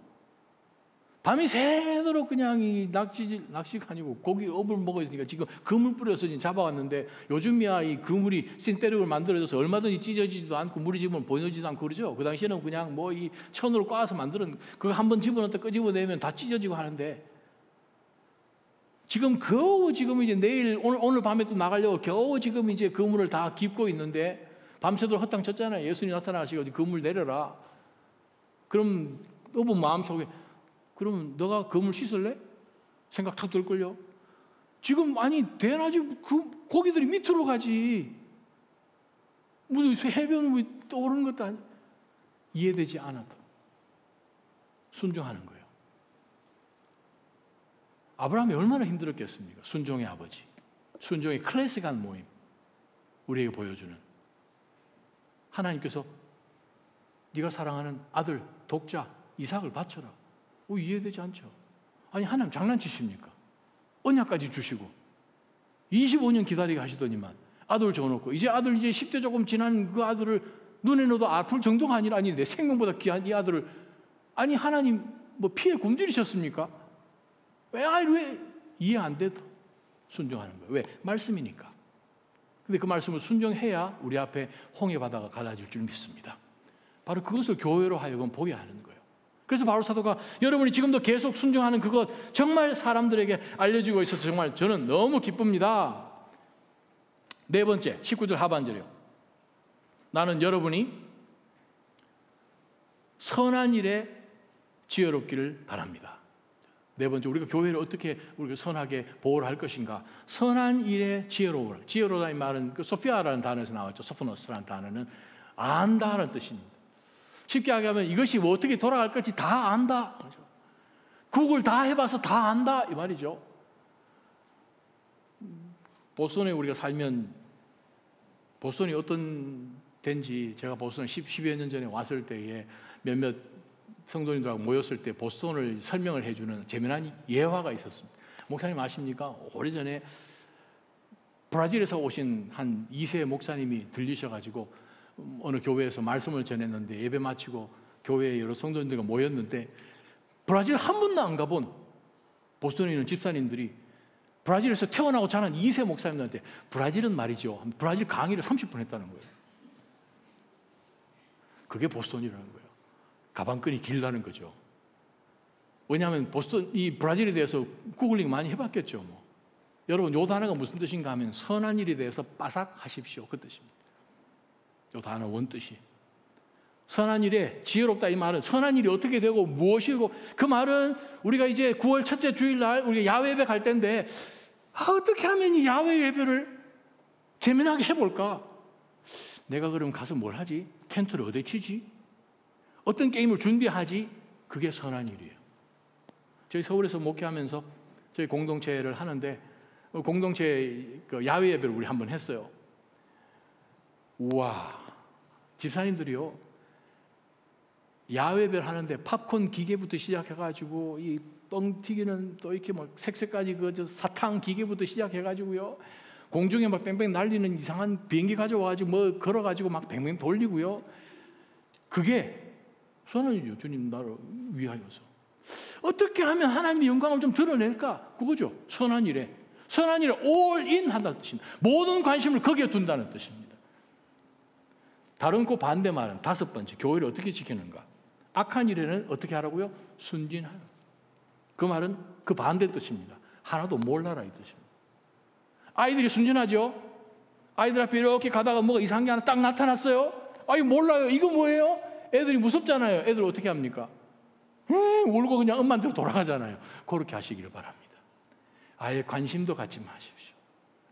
밤이 새도록 그냥 이 낚시가 아니고 고기 어부를 먹어 있으니까 지금 그물 뿌려서 지금 잡아왔는데 요즘이야 이 그물이 신때력을 만들어져서 얼마든지 찢어지지도 않고 물이 집으면 보여지지도 않고 그러죠. 그 당시에는 그냥 뭐 이 천으로 꽈서 만드는 그거 한번 집어넣었다 끄집어내면 다 찢어지고 하는데 지금 겨우 지금 이제 내일 오늘 밤에 또 나가려고 겨우 지금 이제 그물을 다 깁고 있는데 밤새도록 헛땅 쳤잖아요. 예수님 나타나시고 그물 내려라. 그럼 어부 마음속에 그러면 너가 그물 씻을래? 생각 탁 들걸요. 지금 아니 대낮에 그 고기들이 밑으로 가지. 무슨 해변 위에 떠오르는 것도 아니. 이해되지 않아도 순종하는 거예요. 아브라함이 얼마나 힘들었겠습니까? 순종의 아버지. 순종의 클래식한 모임. 우리에게 보여주는. 하나님께서 네가 사랑하는 아들, 독자, 이삭을 바쳐라. 이해되지 않죠? 아니, 하나님 장난치십니까? 언약까지 주시고 25년 기다리게 하시더니만 아들 줘놓고 이제 10대 조금 지난 그 아들을 눈에 넣어도 아플 정도가 아니라 아니 내 생명보다 귀한 이 아들을 아니 하나님 뭐 피해 굶주리셨습니까? 왜 이해 안 돼도 순종하는 거예요. 왜? 말씀이니까. 근데 그 말씀을 순종해야 우리 앞에 홍해 바다가 갈라질 줄 믿습니다. 바로 그것을 교회로 하여금 보게 하는 거예요. 그래서 바울 사도가 여러분이 지금도 계속 순종하는 그것 정말 사람들에게 알려지고 있어서 정말 저는 너무 기쁩니다. 네 번째 19절 하반절이요. 나는 여러분이 선한 일에 지혜롭기를 바랍니다. 네 번째, 우리가 교회를 어떻게 우리가 선하게 보호를 할 것인가? 선한 일에 지혜로우라. 지혜로우라는 말은 그 소피아라는 단어에서 나왔죠. 소포노스라는 단어는 안다라는 뜻입니다. 쉽게 하면 이것이 뭐 어떻게 돌아갈 건지 다 안다. 구글 다 해봐서 다 안다 이 말이죠. 보스턴에 우리가 살면 보스턴이 어떤 데인지 제가 보스턴 10여 년 전에 왔을 때에 몇몇 성도님들하고 모였을 때 보스턴을 설명을 해주는 재미난 예화가 있었습니다. 목사님 아십니까? 오래전에 브라질에서 오신 한 2세 목사님이 들리셔가지고 어느 교회에서 말씀을 전했는데 예배 마치고 교회에 여러 성도님들과 모였는데 브라질 한 번도 안 가본 보스턴에 있는 집사님들이 브라질에서 태어나고 자란 2세 목사님들한테 브라질은 말이죠. 브라질 강의를 30분 했다는 거예요. 그게 보스턴이라는 거예요. 가방끈이 길다는 거죠. 왜냐하면 보스턴, 이 브라질에 대해서 구글링 많이 해봤겠죠. 뭐. 여러분, 요 단어가 무슨 뜻인가 하면 선한 일에 대해서 빠삭하십시오. 그 뜻입니다. 요 단어 원뜻이. 선한 일에 지혜롭다 이 말은 선한 일이 어떻게 되고 무엇이고 그 말은 우리가 이제 9월 첫째 주일날 우리가 야외 예배 갈 때인데 어떻게 하면 이 야외 예배를 재미나게 해볼까? 내가 그럼 가서 뭘 하지? 텐트를 어디 치지? 어떤 게임을 준비하지? 그게 선한 일이에요. 저희 서울에서 목회하면서 저희 공동체를 하는데 공동체 그 야외 예배를 우리 한번 했어요. 우와, 집사님들이요. 야외별 하는데 팝콘 기계부터 시작해가지고 이 뻥 튀기는 또 이렇게 막 색색까지 사탕 기계부터 시작해가지고요. 공중에 막 뺑뺑 날리는 이상한 비행기 가져와가지고 뭐 걸어가지고 막 뱅뱅 돌리고요. 그게 선언이죠. 주님 나를 위하여서. 어떻게 하면 하나님의 영광을 좀 드러낼까? 그거죠. 선한 일에. 선한 일에 올인 한다는 뜻입니다. 모든 관심을 거기에 둔다는 뜻입니다. 다른 그 반대 말은 다섯 번째, 교회를 어떻게 지키는가? 악한 일에는 어떻게 하라고요? 순진하라. 그 말은 그 반대 뜻입니다. 하나도 몰라라 이 뜻입니다. 아이들이 순진하죠? 아이들 앞에 이렇게 가다가 뭐가 이상한 게 하나 딱 나타났어요? 아이 몰라요. 이거 뭐예요? 애들이 무섭잖아요. 애들 어떻게 합니까? 울고 그냥 엄마한테로 돌아가잖아요. 그렇게 하시기를 바랍니다. 아예 관심도 갖지 마십시오.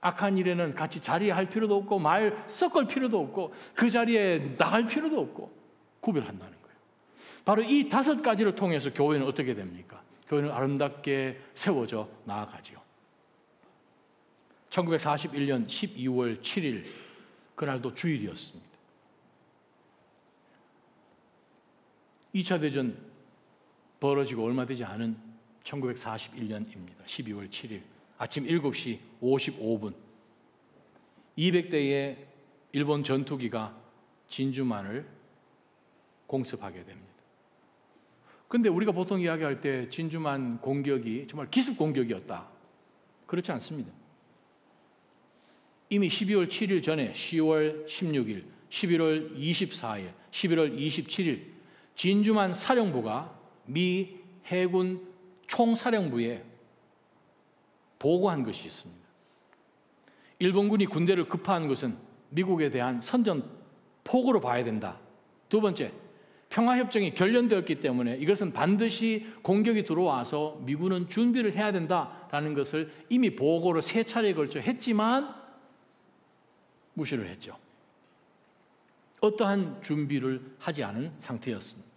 악한 일에는 같이 자리에 할 필요도 없고 말 섞을 필요도 없고 그 자리에 나갈 필요도 없고 구별한다는 거예요. 바로 이 다섯 가지를 통해서 교회는 어떻게 됩니까? 교회는 아름답게 세워져 나아가죠. 1941년 12월 7일 그날도 주일이었습니다. 2차 대전 벌어지고 얼마 되지 않은 1941년입니다. 12월 7일 아침 7시 55분 200대의 일본 전투기가 진주만을 공습하게 됩니다. 그런데 우리가 보통 이야기할 때 진주만 공격이 정말 기습 공격이었다. 그렇지 않습니다. 이미 12월 7일 전에 10월 16일, 11월 24일, 11월 27일 진주만 사령부가 미 해군 총사령부에 보고한 것이 있습니다. 일본군이 군대를 급파한 것은 미국에 대한 선전 포고로 봐야 된다. 두 번째, 평화협정이 결렬되었기 때문에 이것은 반드시 공격이 들어와서 미군은 준비를 해야 된다라는 것을 이미 보고를 3차례에 걸쳐 했지만 무시를 했죠. 어떠한 준비를 하지 않은 상태였습니다.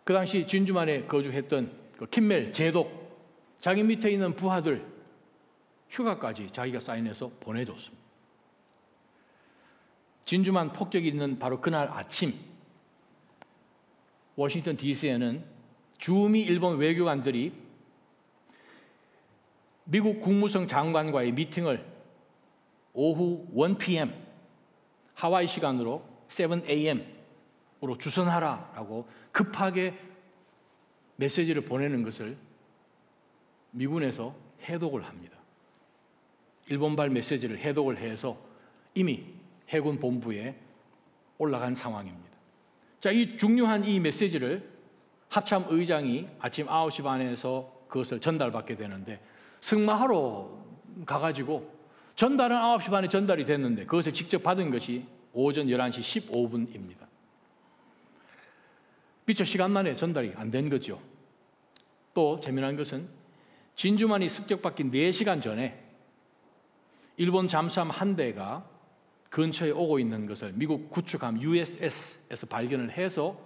그 당시 진주만에 거주했던 그 킴멜 제독, 자기 밑에 있는 부하들 휴가까지 자기가 사인해서 보내줬습니다. 진주만 폭격이 있는 바로 그날 아침 워싱턴 DC에는 주미 일본 외교관들이 미국 국무성 장관과의 미팅을 오후 1pm 하와이 시간으로 7am으로 주선하라라고 급하게 메시지를 보내는 것을 미군에서 해독을 합니다. 일본발 메시지를 해독을 해서 이미 해군 본부에 올라간 상황입니다. 자, 이 중요한 이 메시지를 합참 의장이 아침 9시 반에서 그것을 전달받게 되는데 승마하러 가가지고 전달은 9시 반에 전달이 됐는데 그것을 직접 받은 것이 오전 11시 15분입니다. 미처 시간 만에 전달이 안 된 거죠. 또 재미난 것은 진주만이 습격받기 4시간 전에 일본 잠수함 한 대가 근처에 오고 있는 것을 미국 구축함 USS에서 발견을 해서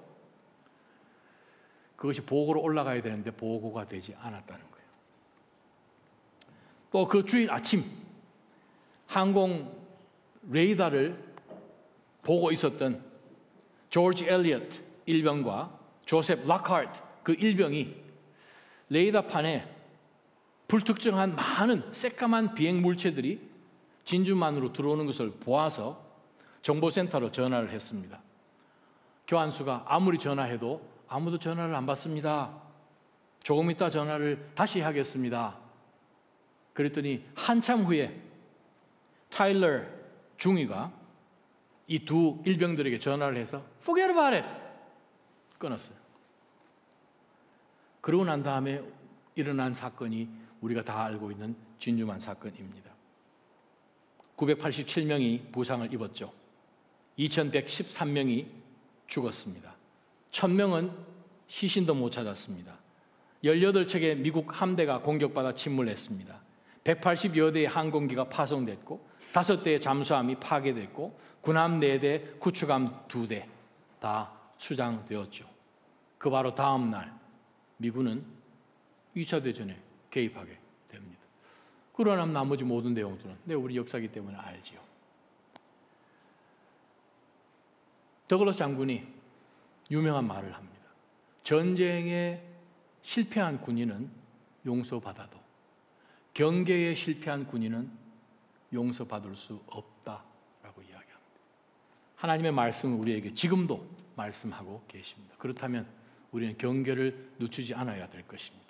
그것이 보고로 올라가야 되는데 보고가 되지 않았다는 거예요. 또 그 주일 아침 항공 레이더를 보고 있었던 조지 엘리엇 일병과 조셉 락하트 그 일병이 레이더판에 불특정한 많은 새까만 비행 물체들이 진주만으로 들어오는 것을 보아서 정보센터로 전화를 했습니다. 교환수가 아무리 전화해도 아무도 전화를 안 받습니다. 조금 있다 전화를 다시 하겠습니다. 그랬더니 한참 후에 타일러 중위가 이 두 일병들에게 전화를 해서 Forget about it! 끊었어요. 그러고 난 다음에 일어난 사건이 우리가 다 알고 있는 진주만 사건입니다. 987명이 부상을 입었죠. 2113명이 죽었습니다. 1000명은 시신도 못 찾았습니다. 18척의 미국 함대가 공격받아 침몰했습니다. 180여 대의 항공기가 파손됐고 5대의 잠수함이 파괴됐고 군함 4대, 구축함 2대 다 수장되었죠. 그 바로 다음 날 미군은 2차 대전에 개입하게 됩니다. 그러나 나머지 모든 내용들은 우리 역사이기 때문에 알지요. 더글러스 장군이 유명한 말을 합니다. 전쟁에 실패한 군인은 용서받아도 경계에 실패한 군인은 용서받을 수 없다라고 이야기합니다. 하나님의 말씀은 우리에게 지금도 말씀하고 계십니다. 그렇다면 우리는 경계를 늦추지 않아야 될 것입니다.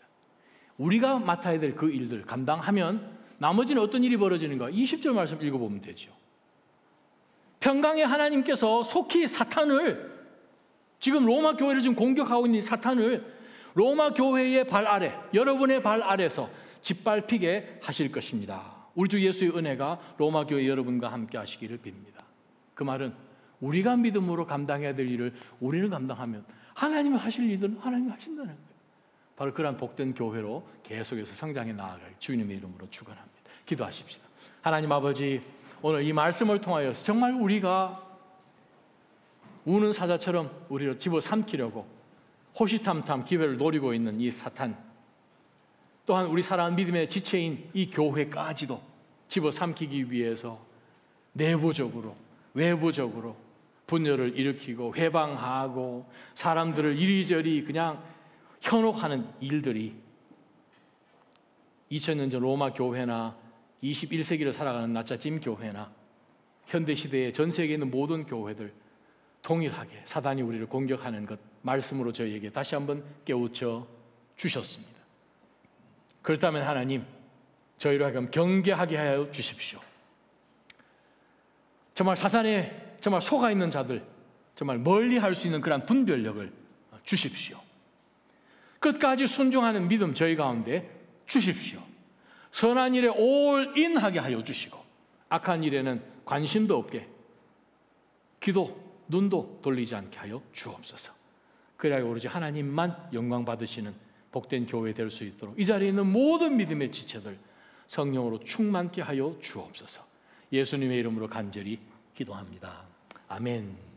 우리가 맡아야 될 그 일들 감당하면 나머지는 어떤 일이 벌어지는가? 20절 말씀 읽어보면 되죠. 평강의 하나님께서 속히 사탄을, 지금 로마 교회를 지금 공격하고 있는 사탄을 로마 교회의 발 아래, 여러분의 발 아래서 짓밟히게 하실 것입니다. 우리 주 예수의 은혜가 로마 교회 여러분과 함께 하시기를 빕니다. 그 말은 우리가 믿음으로 감당해야 될 일을 우리는 감당하면 하나님이 하실 일들은 하나님이 하신다는 거예요. 바로 그러한 복된 교회로 계속해서 성장해 나아갈 주님의 이름으로 축원합니다. 기도하십시다. 하나님 아버지, 오늘 이 말씀을 통하여서 정말 우리가 우는 사자처럼 우리를 집어삼키려고 호시탐탐 기회를 노리고 있는 이 사탄, 또한 우리 사랑하는 믿음의 지체인 이 교회까지도 집어삼키기 위해서 내부적으로 외부적으로 분열을 일으키고 회방하고 사람들을 이리저리 그냥 현혹하는 일들이 2000년 전 로마 교회나 21세기를 살아가는 나짜찜 교회나 현대시대의 전 세계에 있는 모든 교회들 동일하게 사단이 우리를 공격하는 것 말씀으로 저희에게 다시 한번 깨우쳐 주셨습니다. 그렇다면 하나님, 저희로 하여금 경계하게 하여 주십시오. 정말 사탄에 정말 속아 있는 자들 정말 멀리 할 수 있는 그런 분별력을 주십시오. 끝까지 순종하는 믿음 저희 가운데 주십시오. 선한 일에 올인하게 하여 주시고 악한 일에는 관심도 없게 귀도 눈도 돌리지 않게 하여 주옵소서. 그래야 오로지 하나님만 영광 받으시는 복된 교회 될 수 있도록 이 자리에 있는 모든 믿음의 지체들 성령으로 충만케 하여 주옵소서. 예수님의 이름으로 간절히 기도합니다. 아멘.